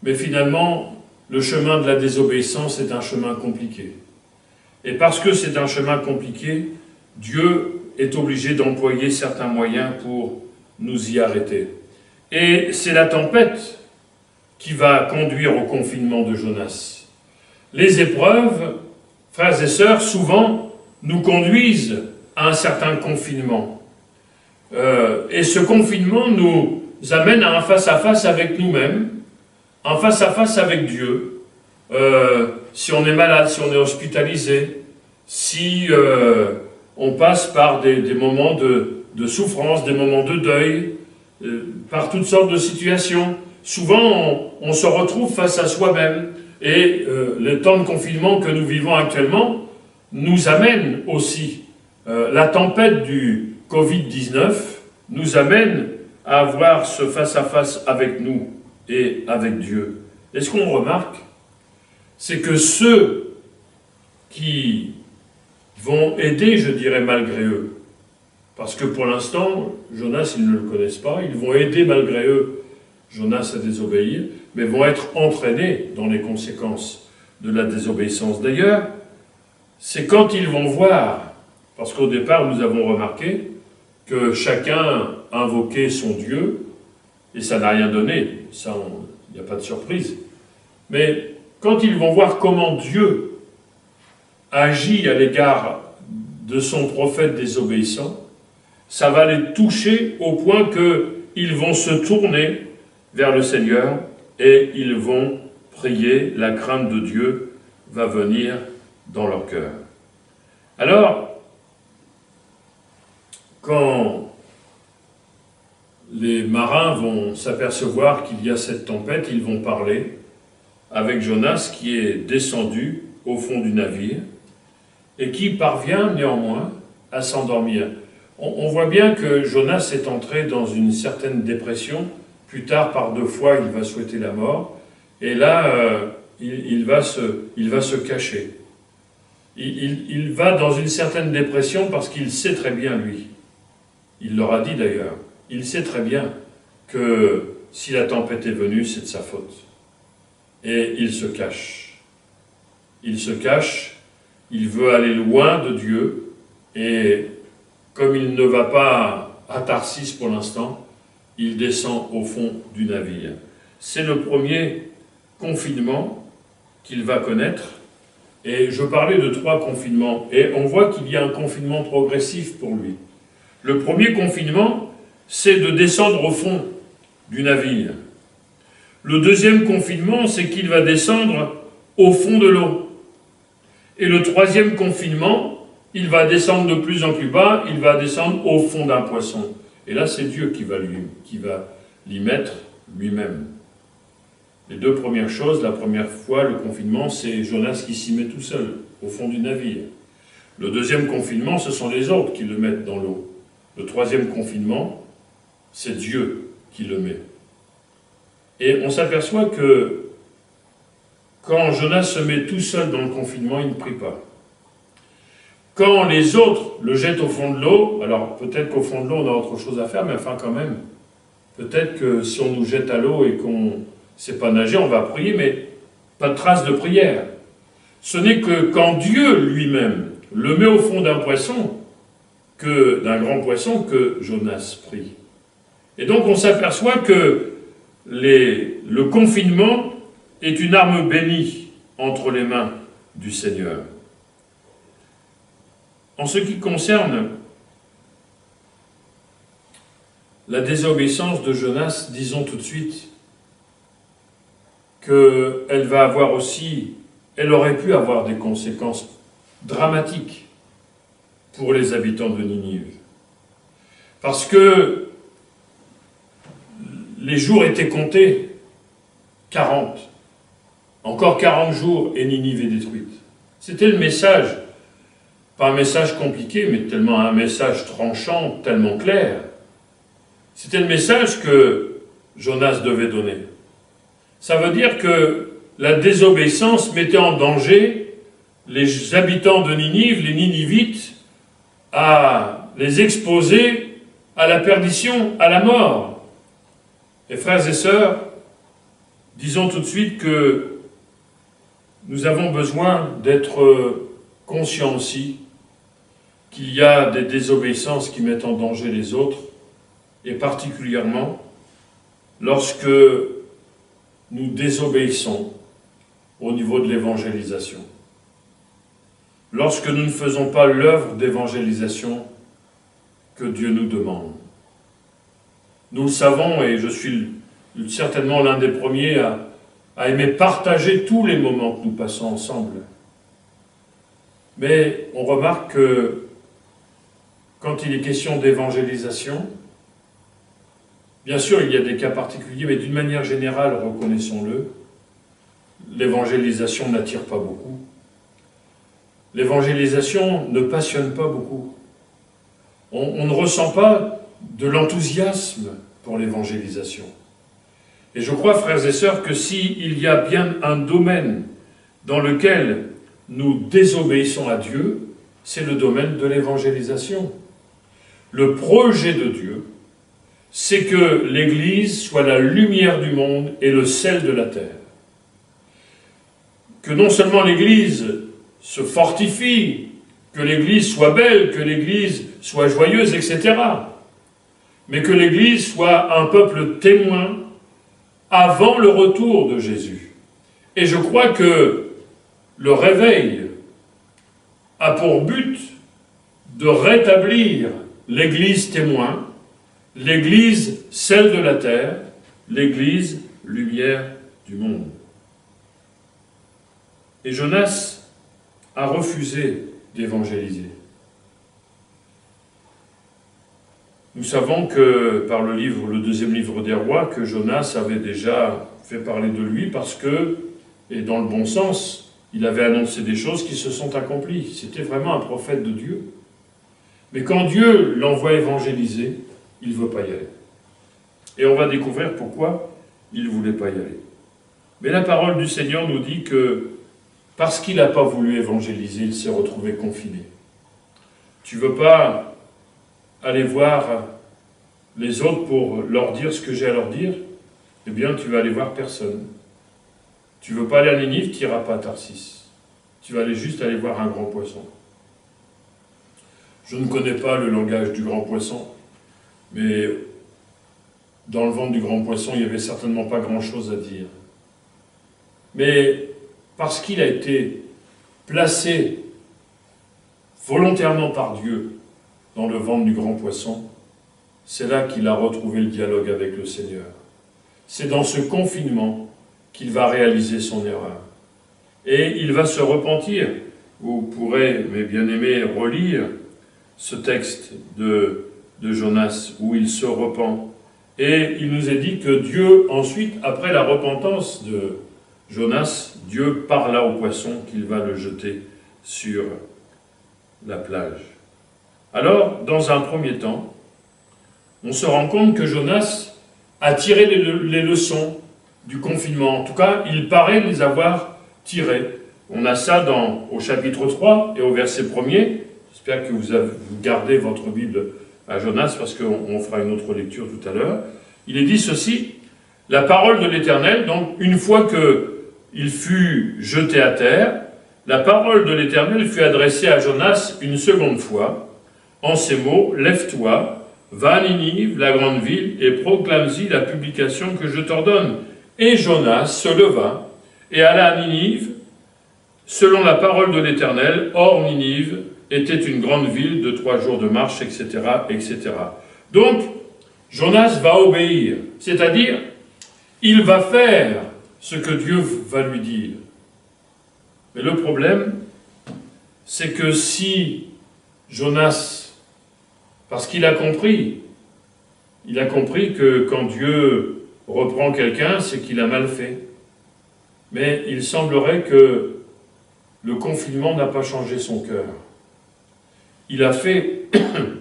Mais finalement, le chemin de la désobéissance est un chemin compliqué. Et parce que c'est un chemin compliqué, Dieu est obligé d'employer certains moyens pour nous y arrêter. Et c'est la tempête qui va conduire au confinement de Jonas. Les épreuves, frères et sœurs, souvent nous conduisent à un certain confinement. Et ce confinement nous amène à un face-à-face avec nous-mêmes, un face-à-face avec Dieu. Si on est malade, si on est hospitalisé, si on passe par des moments de souffrance, des moments de deuil, par toutes sortes de situations. Souvent, on se retrouve face à soi-même. Et le temps de confinement que nous vivons actuellement nous amène aussi, la tempête du Covid-19 nous amène à avoir ce face-à-face avec nous et avec Dieu. Et ce qu'on remarque, c'est que ceux qui vont aider, je dirais malgré eux, parce que pour l'instant, Jonas, ils ne le connaissent pas, ils vont aider malgré eux Jonas à désobéir, mais vont être entraînés dans les conséquences de la désobéissance. D'ailleurs, c'est quand ils vont voir, parce qu'au départ, nous avons remarqué que chacun invoquait son Dieu, et ça n'a rien donné, ça, il n'y a pas de surprise. Mais quand ils vont voir comment Dieu agit à l'égard de son prophète désobéissant, ça va les toucher au point qu'ils vont se tourner vers le Seigneur et ils vont prier, la crainte de Dieu va venir dans leur cœur. Alors, quand les marins vont s'apercevoir qu'il y a cette tempête, ils vont parler avec Jonas qui est descendu au fond du navire et qui parvient néanmoins à s'endormir. On voit bien que Jonas est entré dans une certaine dépression. Plus tard, par 2 fois, il va souhaiter la mort. Et là, il va se cacher. Il va dans une certaine dépression parce qu'il sait très bien, lui. Il leur a dit d'ailleurs. Il sait très bien que si la tempête est venue, c'est de sa faute. Et il se cache. Il se cache, il veut aller loin de Dieu, et comme il ne va pas à Tarsis pour l'instant, il descend au fond du navire. C'est le premier confinement qu'il va connaître, et je parlais de 3 confinements, et on voit qu'il y a un confinement progressif pour lui. Le premier confinement, c'est de descendre au fond du navire. Le deuxième confinement, c'est qu'il va descendre au fond de l'eau. Et le troisième confinement, il va descendre de plus en plus bas, il va descendre au fond d'un poisson. Et là, c'est Dieu qui va l'y mettre lui-même. Les 2 premières choses, la première fois, le confinement, c'est Jonas qui s'y met tout seul, au fond du navire. Le deuxième confinement, ce sont les autres qui le mettent dans l'eau. Le troisième confinement, c'est Dieu qui le met. Et on s'aperçoit que quand Jonas se met tout seul dans le confinement, il ne prie pas. Quand les autres le jettent au fond de l'eau, alors peut-être qu'au fond de l'eau on a autre chose à faire, mais enfin quand même, peut-être que si on nous jette à l'eau et qu'on ne sait pas nager, on va prier, mais pas de trace de prière. Ce n'est que quand Dieu lui-même le met au fond d'un poisson, d'un grand poisson, que Jonas prie. Et donc on s'aperçoit que le confinement est une arme bénie entre les mains du Seigneur. En ce qui concerne la désobéissance de Jonas, disons tout de suite qu'elle va avoir aussi, elle aurait pu avoir des conséquences dramatiques pour les habitants de Ninive. Parce que les jours étaient comptés, 40. Encore 40 jours et Ninive est détruite. C'était le message, pas un message compliqué, mais tellement un message tranchant, tellement clair. C'était le message que Jonas devait donner. Ça veut dire que la désobéissance mettait en danger les habitants de Ninive, les Ninivites, à les exposer à la perdition, à la mort. Et frères et sœurs, disons tout de suite que nous avons besoin d'être conscients aussi qu'il y a des désobéissances qui mettent en danger les autres, et particulièrement lorsque nous désobéissons au niveau de l'évangélisation. Lorsque nous ne faisons pas l'œuvre d'évangélisation que Dieu nous demande. Nous le savons, et je suis certainement l'un des premiers à aimer partager tous les moments que nous passons ensemble. Mais on remarque que quand il est question d'évangélisation, bien sûr il y a des cas particuliers, mais d'une manière générale, reconnaissons-le, l'évangélisation n'attire pas beaucoup. L'évangélisation ne passionne pas beaucoup. On ne ressent pas de l'enthousiasme pour l'évangélisation. Et je crois, frères et sœurs, que s'il y a bien un domaine dans lequel nous désobéissons à Dieu, c'est le domaine de l'évangélisation. Le projet de Dieu, c'est que l'Église soit la lumière du monde et le sel de la terre. Que non seulement l'Église se fortifie, que l'Église soit belle, que l'Église soit joyeuse, etc. Mais que l'Église soit un peuple témoin avant le retour de Jésus. Et je crois que le réveil a pour but de rétablir l'Église témoin, l'Église sel de la terre, l'Église lumière du monde. Et Jonas a refusé d'évangéliser. Nous savons que par le deuxième livre des rois, que Jonas avait déjà fait parler de lui parce que, et dans le bon sens, il avait annoncé des choses qui se sont accomplies. C'était vraiment un prophète de Dieu. Mais quand Dieu l'envoie évangéliser, il ne veut pas y aller. Et on va découvrir pourquoi il ne voulait pas y aller. Mais la parole du Seigneur nous dit que parce qu'il n'a pas voulu évangéliser, il s'est retrouvé confiné. Tu ne veux pas aller voir les autres pour leur dire ce que j'ai à leur dire? Eh bien, tu vas aller voir personne. Tu ne veux pas aller à Ninive, tu n'iras pas à Tarsis. Tu vas juste aller voir un grand poisson. Je ne connais pas le langage du grand poisson, mais dans le ventre du grand poisson, il n'y avait certainement pas grand-chose à dire. Mais parce qu'il a été placé volontairement par Dieu dans le ventre du grand poisson, c'est là qu'il a retrouvé le dialogue avec le Seigneur. C'est dans ce confinement qu'il va réaliser son erreur. Et il va se repentir. Vous pourrez, mes bien-aimés, relire ce texte de Jonas où il se repent. Et il nous est dit que Dieu, ensuite, après la repentance de Jonas, Dieu parla au poisson qu'il va le jeter sur la plage. Alors, dans un premier temps, on se rend compte que Jonas a tiré les leçons du confinement. En tout cas, il paraît les avoir tirées. On a ça au chapitre 3 et au verset 1er. J'espère que vous gardez votre Bible à Jonas, parce qu'on fera une autre lecture tout à l'heure. Il est dit ceci: la parole de l'Éternel, donc une fois qu'il fut jeté à terre, la parole de l'Éternel fut adressée à Jonas une seconde fois, en ces mots: lève-toi, va à Ninive, la grande ville, et proclame-y la publication que je t'ordonne. Et Jonas se leva et alla à Ninive, selon la parole de l'Éternel. Or Ninive était une grande ville de 3 jours de marche, etc., etc. Donc, Jonas va obéir, c'est-à-dire, il va faire ce que Dieu va lui dire. Mais le problème, c'est que si Jonas, parce qu'il a compris que quand Dieu reprend quelqu'un, c'est qu'il a mal fait. Mais il semblerait que le confinement n'a pas changé son cœur. Il a fait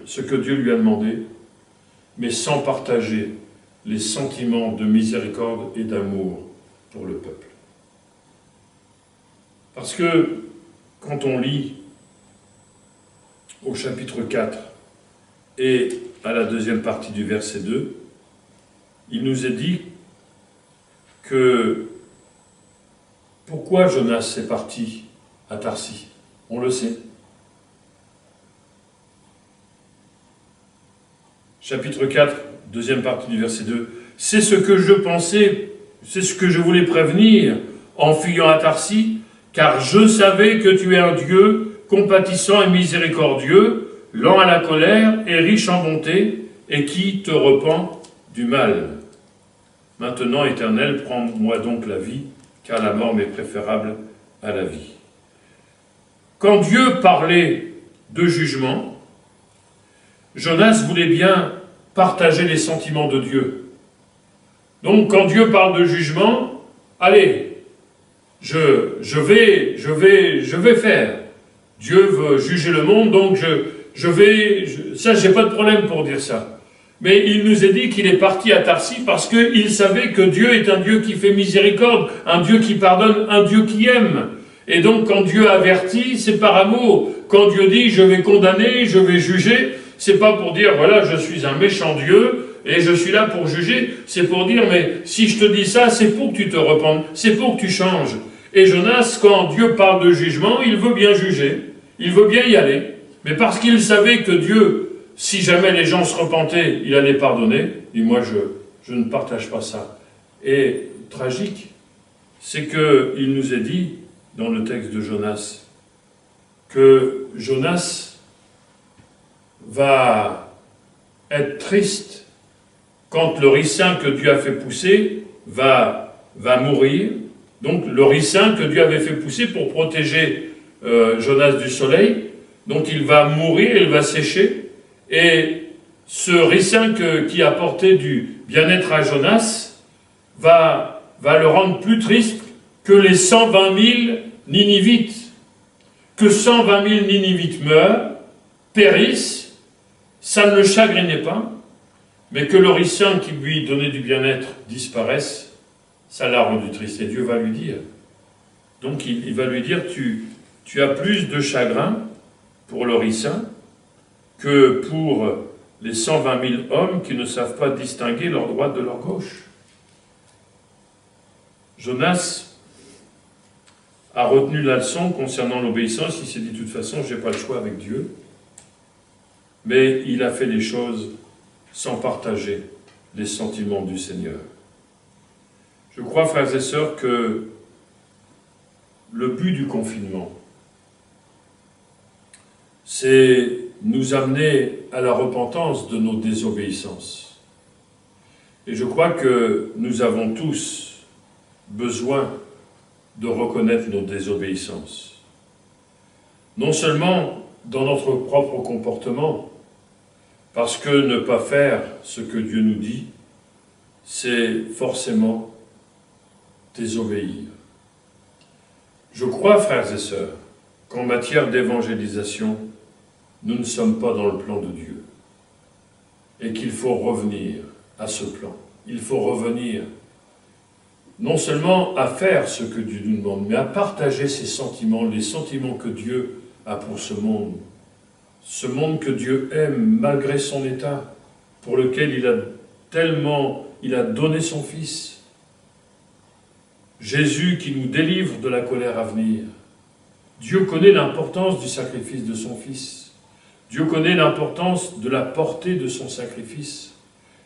ce que Dieu lui a demandé, mais sans partager les sentiments de miséricorde et d'amour pour le peuple. Parce que quand on lit au chapitre 4 et à la deuxième partie du verset 2, il nous est dit que pourquoi Jonas est parti à Tarsis, on le sait. Chapitre 4, deuxième partie du verset 2. C'est ce que je pensais, c'est ce que je voulais prévenir en fuyant à Tarsis, car je savais que tu es un Dieu compatissant et miséricordieux, lent à la colère et riche en bonté, et qui te repent du mal. Maintenant, Éternel, prends-moi donc la vie, car la mort m'est préférable à la vie. Quand Dieu parlait de jugement, Jonas voulait bien partager les sentiments de Dieu. Donc, quand Dieu parle de jugement, allez, je vais faire. Dieu veut juger le monde, donc ça, j'ai pas de problème pour dire ça. Mais il nous a dit qu'il est parti à Tarsis parce qu'il savait que Dieu est un Dieu qui fait miséricorde, un Dieu qui pardonne, un Dieu qui aime. Et donc, quand Dieu avertit, c'est par amour. Quand Dieu dit, je vais condamner, je vais juger, c'est pas pour dire, voilà, je suis un méchant Dieu et je suis là pour juger. C'est pour dire, mais si je te dis ça, c'est pour que tu te repentes, c'est pour que tu changes. Et Jonas, quand Dieu parle de jugement, il veut bien juger, il veut bien y aller. Mais parce qu'il savait que Dieu, si jamais les gens se repentaient, il allait pardonner, et moi je ne partage pas ça. Et tragique, c'est qu'il nous est dit, dans le texte de Jonas, que Jonas va être triste quand le ricin que Dieu a fait pousser va mourir. Donc le ricin que Dieu avait fait pousser pour protéger Jonas du soleil, donc il va mourir, il va sécher, et ce ricin qui apportait du bien-être à Jonas va le rendre plus triste que les 120 000 Ninivites. Que 120 000 Ninivites meurent, périssent, ça ne le chagrinait pas, mais que le ricin qui lui donnait du bien-être disparaisse, ça l'a rendu triste. Et Dieu va lui dire, donc il va lui dire, tu as plus de chagrin pour le ricin que pour les 120 000 hommes qui ne savent pas distinguer leur droite de leur gauche. Jonas a retenu la leçon concernant l'obéissance. Il s'est dit, de toute façon, je n'ai pas le choix avec Dieu. Mais il a fait les choses sans partager les sentiments du Seigneur. Je crois, frères et sœurs, que le but du confinement, c'est nous amener à la repentance de nos désobéissances. Et je crois que nous avons tous besoin de reconnaître nos désobéissances. Non seulement dans notre propre comportement, parce que ne pas faire ce que Dieu nous dit, c'est forcément désobéir. Je crois, frères et sœurs, qu'en matière d'évangélisation, nous ne sommes pas dans le plan de Dieu. Et qu'il faut revenir à ce plan. Il faut revenir non seulement à faire ce que Dieu nous demande, mais à partager ses sentiments, les sentiments que Dieu a pour ce monde que Dieu aime malgré son état, pour lequel il a donné son Fils. Jésus qui nous délivre de la colère à venir. Dieu connaît l'importance du sacrifice de son Fils. Dieu connaît l'importance de la portée de son sacrifice.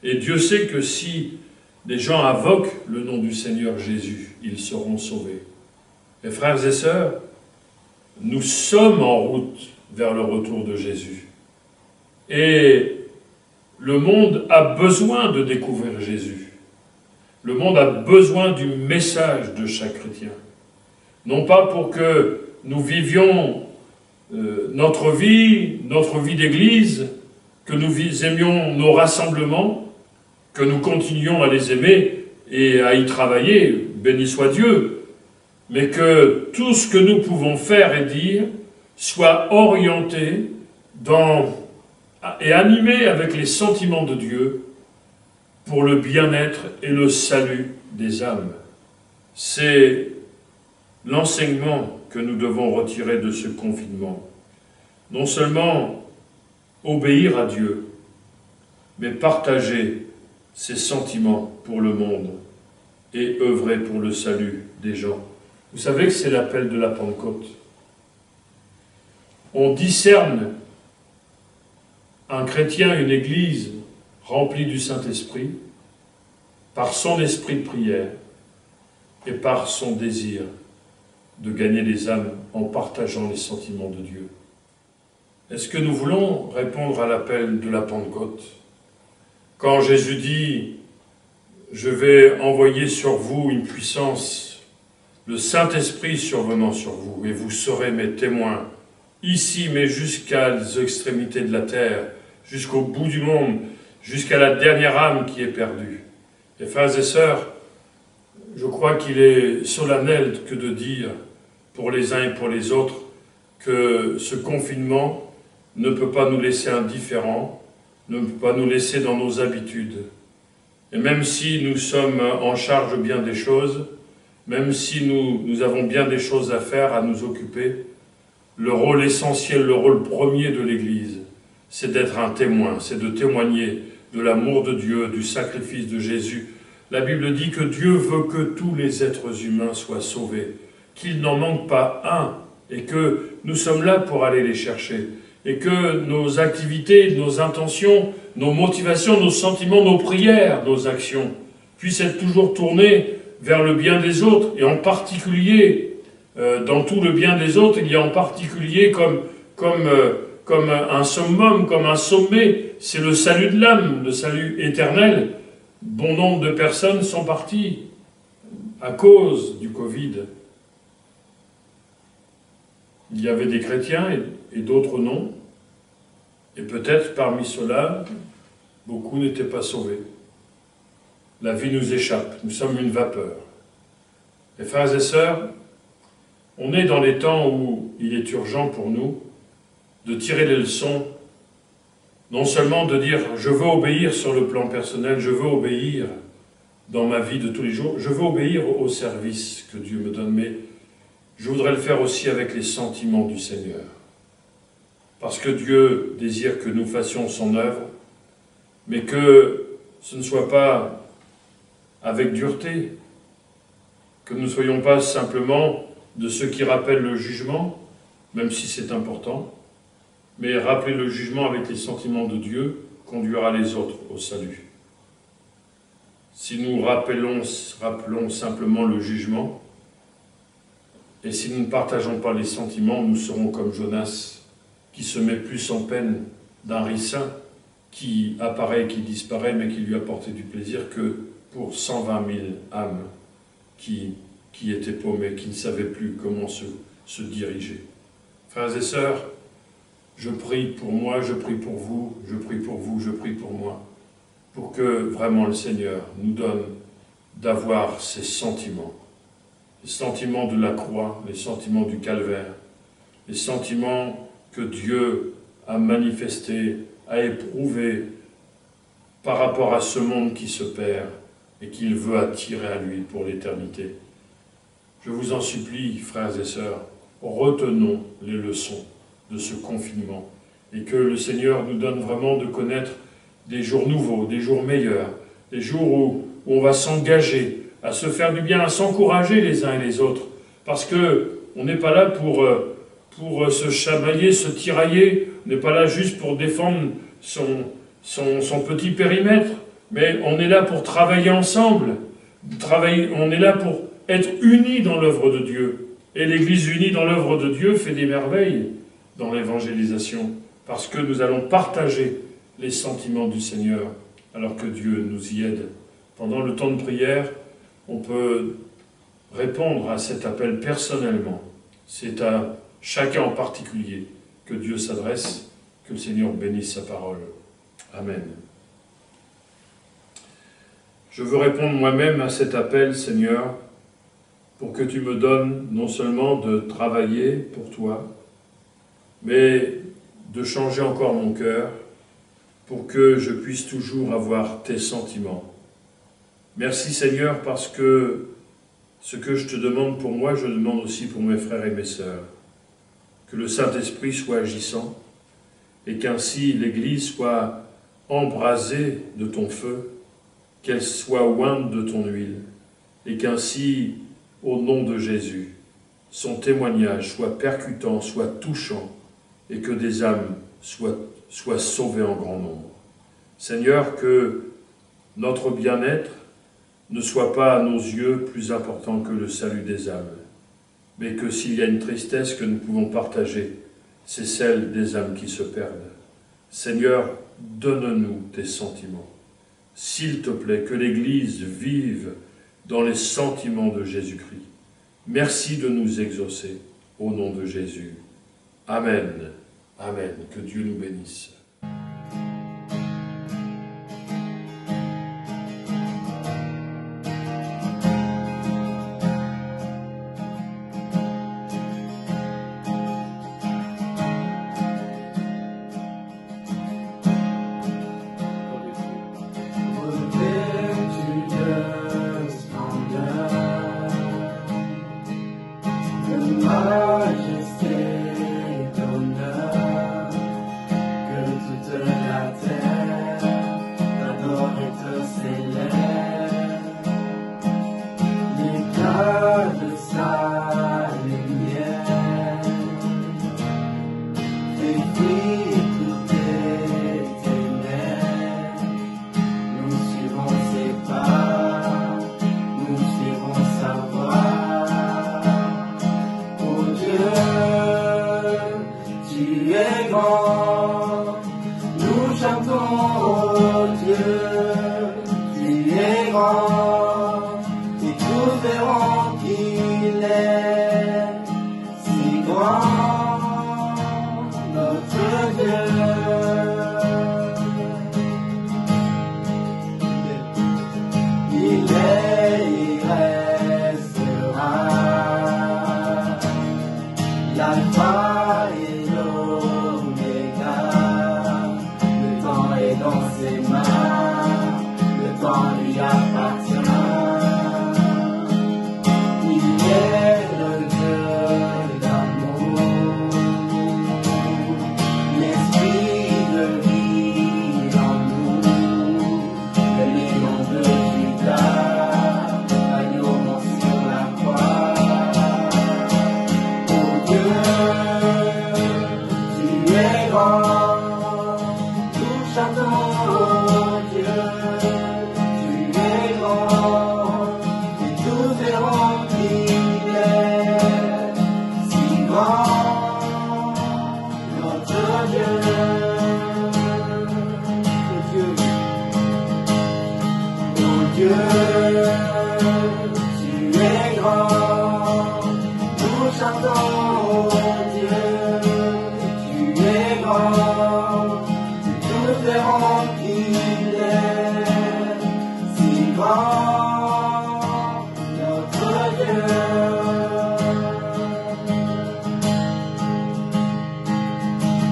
Et Dieu sait que si les gens invoquent le nom du Seigneur Jésus, ils seront sauvés. Mes frères et sœurs, nous sommes en route vers le retour de Jésus. Et le monde a besoin de découvrir Jésus. Le monde a besoin du message de chaque chrétien. Non pas pour que nous vivions notre vie d'église, que nous aimions nos rassemblements, que nous continuions à les aimer et à y travailler, béni soit Dieu, mais que tout ce que nous pouvons faire et dire soit orienté et animé avec les sentiments de Dieu pour le bien-être et le salut des âmes. C'est l'enseignement que nous devons retirer de ce confinement. Non seulement obéir à Dieu, mais partager ses sentiments pour le monde et œuvrer pour le salut des gens. Vous savez que c'est l'appel de la Pentecôte. On discerne un chrétien, une église remplie du Saint-Esprit par son esprit de prière et par son désir de gagner les âmes en partageant les sentiments de Dieu. Est-ce que nous voulons répondre à l'appel de la Pentecôte? Quand Jésus dit « Je vais envoyer sur vous une puissance, le Saint-Esprit survenant sur vous, et vous serez mes témoins, ici, mais jusqu'aux extrémités de la terre, jusqu'au bout du monde, jusqu'à la dernière âme qui est perdue. » Et frères et sœurs, je crois qu'il est solennel que de dire, pour les uns et pour les autres, que ce confinement ne peut pas nous laisser indifférents, ne peut pas nous laisser dans nos habitudes. Et même si nous sommes en charge bien des choses, même si nous avons bien des choses à faire, à nous occuper, le rôle essentiel, le rôle premier de l'Église, c'est d'être un témoin, c'est de témoigner de l'amour de Dieu, du sacrifice de Jésus. La Bible dit que Dieu veut que tous les êtres humains soient sauvés, qu'il n'en manque pas un, et que nous sommes là pour aller les chercher, et que nos activités, nos intentions, nos motivations, nos sentiments, nos prières, nos actions puissent être toujours tournées vers le bien des autres, et en particulier, dans tout le bien des autres, il y a en particulier comme un summum, comme un sommet, c'est le salut de l'âme, le salut éternel. Bon nombre de personnes sont parties à cause du Covid. Il y avait des chrétiens et d'autres non. Et peut-être parmi ceux-là, beaucoup n'étaient pas sauvés. La vie nous échappe, nous sommes une vapeur. Les frères et sœurs, on est dans les temps où il est urgent pour nous de tirer les leçons non seulement de dire je veux obéir sur le plan personnel, je veux obéir dans ma vie de tous les jours, je veux obéir au service que Dieu me donne, mais je voudrais le faire aussi avec les sentiments du Seigneur. Parce que Dieu désire que nous fassions son œuvre, mais que ce ne soit pas avec dureté, que nous ne soyons pas simplement de ceux qui rappellent le jugement, même si c'est important, mais rappeler le jugement avec les sentiments de Dieu conduira les autres au salut. Si nous rappelons simplement le jugement, et si nous ne partageons pas les sentiments, nous serons comme Jonas, qui se met plus en peine d'un ricin qui apparaît, qui disparaît, mais qui lui apportait du plaisir que pour 120 000 âmes qui étaient paumées, qui ne savaient plus comment se diriger. Frères et sœurs, je prie pour moi, je prie pour vous, je prie pour vous, je prie pour moi, pour que vraiment le Seigneur nous donne d'avoir ces sentiments. Les sentiments de la croix, les sentiments du calvaire, les sentiments que Dieu a manifestés, a éprouvés par rapport à ce monde qui se perd et qu'il veut attirer à lui pour l'éternité. Je vous en supplie, frères et sœurs, retenons les leçons de ce confinement et que le Seigneur nous donne vraiment de connaître des jours nouveaux, des jours meilleurs, des jours où on va s'engager à se faire du bien, à s'encourager les uns et les autres, parce que on n'est pas là pour se chamailler, se tirailler, on n'est pas là juste pour défendre son petit périmètre, mais on est là pour travailler ensemble, on est là pour être unis dans l'œuvre de Dieu. Et l'Église unie dans l'œuvre de Dieu fait des merveilles dans l'évangélisation, parce que nous allons partager les sentiments du Seigneur, alors que Dieu nous y aide. Pendant le temps de prière, on peut répondre à cet appel personnellement. C'est à chacun en particulier que Dieu s'adresse, que le Seigneur bénisse sa parole. Amen. Je veux répondre moi-même à cet appel, Seigneur, pour que tu me donnes non seulement de travailler pour toi, mais de changer encore mon cœur pour que je puisse toujours avoir tes sentiments. Merci Seigneur, parce que ce que je te demande pour moi, je le demande aussi pour mes frères et mes sœurs. Que le Saint-Esprit soit agissant et qu'ainsi l'Église soit embrasée de ton feu, qu'elle soit ointe de ton huile, et qu'ainsi, au nom de Jésus, son témoignage soit percutant, soit touchant, et que des âmes soient sauvées en grand nombre. Seigneur, que notre bien-être ne soit pas à nos yeux plus important que le salut des âmes, mais que s'il y a une tristesse que nous pouvons partager, c'est celle des âmes qui se perdent. Seigneur, donne-nous tes sentiments. S'il te plaît, que l'Église vive dans les sentiments de Jésus-Christ. Merci de nous exaucer au nom de Jésus. Amen. Amen. Que Dieu nous bénisse.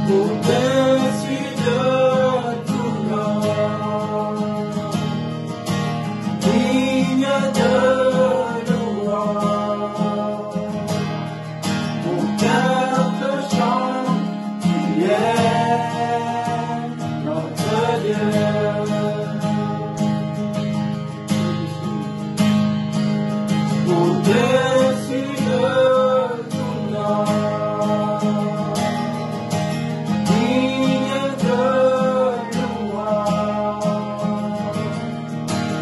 au-dessus de tout nom, digne de louange. Mon cœur te chante, tu es notre Dieu. Au-dessus de tout nom, digne de louange.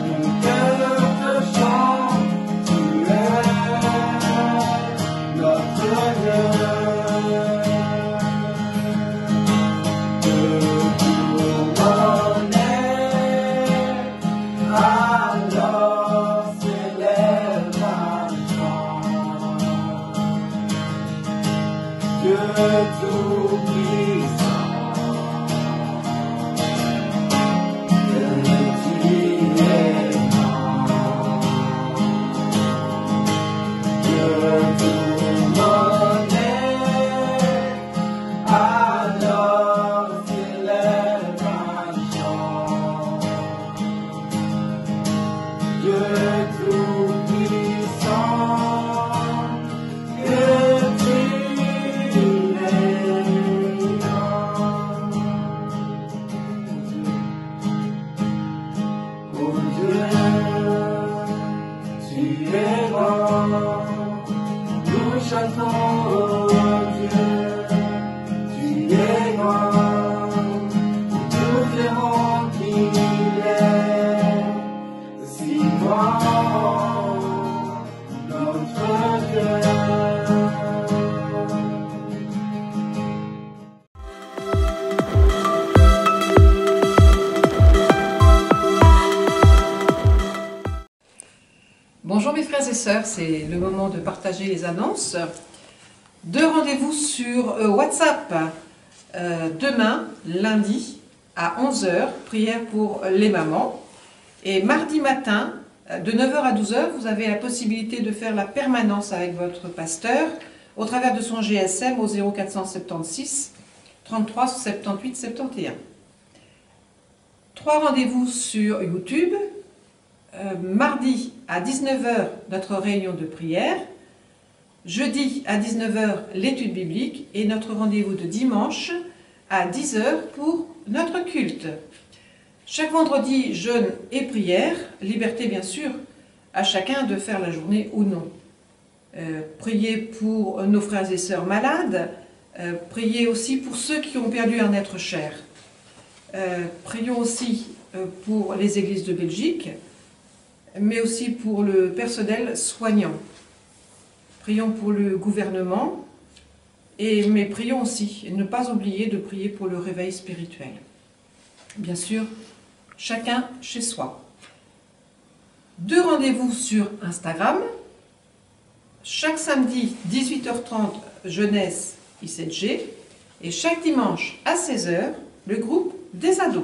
Mon cœur te chante, tu es notre Dieu. Que tout honneur, alors s'élève un chant. Dieu tout-puissant, que tu es grand. Que tout honneur, alors s'élève un chant. Dieu tout-puissant, que tu es grand. Oh Dieu, tu es grand. Nous chantons, oh Dieu, tu es grand. Nous verrons qu'il est si grand, notre Dieu. Bonjour mes frères et sœurs, c'est le moment de partager les annonces. 2 rendez-vous sur WhatsApp. Demain, lundi, à 11 h, prière pour les mamans. Et mardi matin, de 9 h à 12 h, vous avez la possibilité de faire la permanence avec votre pasteur au travers de son GSM au 0476 33 78 71. 3 rendez-vous sur YouTube. Mardi à 19 h, notre réunion de prière. Jeudi à 19 h, l'étude biblique. Et notre rendez-vous de dimanche à 10 h pour notre culte. Chaque vendredi, jeûne et prière. Liberté bien sûr à chacun de faire la journée ou non. Priez pour nos frères et sœurs malades. Priez aussi pour ceux qui ont perdu un être cher. Prions aussi pour les églises de Belgique, mais aussi pour le personnel soignant. Prions pour le gouvernement, mais prions aussi, et ne pas oublier de prier pour le réveil spirituel. Bien sûr, chacun chez soi. 2 rendez-vous sur Instagram. Chaque samedi, 18h30, jeunesse I7G. Et chaque dimanche, à 16 h, le groupe des ados.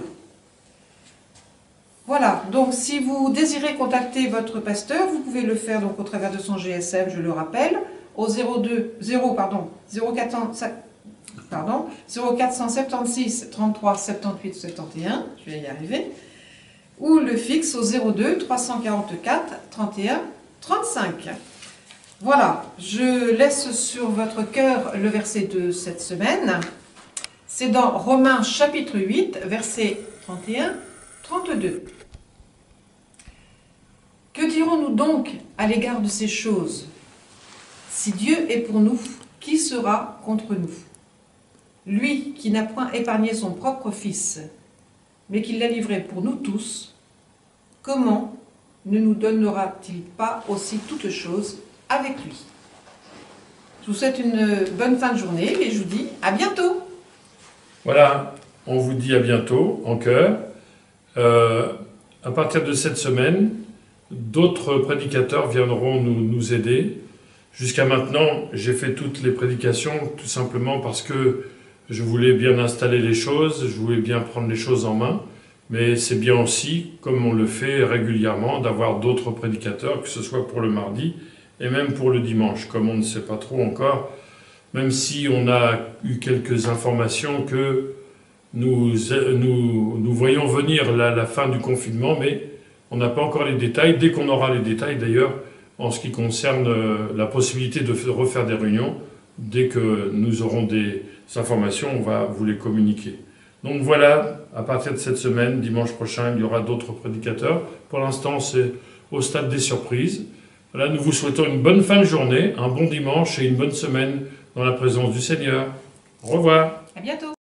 Voilà, donc si vous désirez contacter votre pasteur, vous pouvez le faire donc au travers de son GSM, je le rappelle, au 0476 33 78 71, je vais y arriver, ou le fixe au 02 344 31 35. Voilà, je laisse sur votre cœur le verset de cette semaine. C'est dans Romains chapitre 8, versets 31-32. Que dirons-nous donc à l'égard de ces choses? Si Dieu est pour nous, qui sera contre nous? Lui qui n'a point épargné son propre Fils, mais qui l'a livré pour nous tous, comment ne nous donnera-t-il pas aussi toutes choses avec lui? Je vous souhaite une bonne fin de journée et je vous dis à bientôt. Voilà, on vous dit à bientôt en chœur. À partir de cette semaine, d'autres prédicateurs viendront nous aider. Jusqu'à maintenant, j'ai fait toutes les prédications tout simplement parce que je voulais bien installer les choses, je voulais bien prendre les choses en main. Mais c'est bien aussi, comme on le fait régulièrement, d'avoir d'autres prédicateurs, que ce soit pour le mardi et même pour le dimanche, comme on ne sait pas trop encore. même si on a eu quelques informations que nous voyons venir la fin du confinement, mais on n'a pas encore les détails. Dès qu'on aura les détails, d'ailleurs, en ce qui concerne la possibilité de refaire des réunions, dès que nous aurons des informations, on va vous les communiquer. Donc voilà, à partir de cette semaine, dimanche prochain, il y aura d'autres prédicateurs. Pour l'instant, c'est au stade des surprises. Voilà, nous vous souhaitons une bonne fin de journée, un bon dimanche et une bonne semaine dans la présence du Seigneur. Au revoir. À bientôt.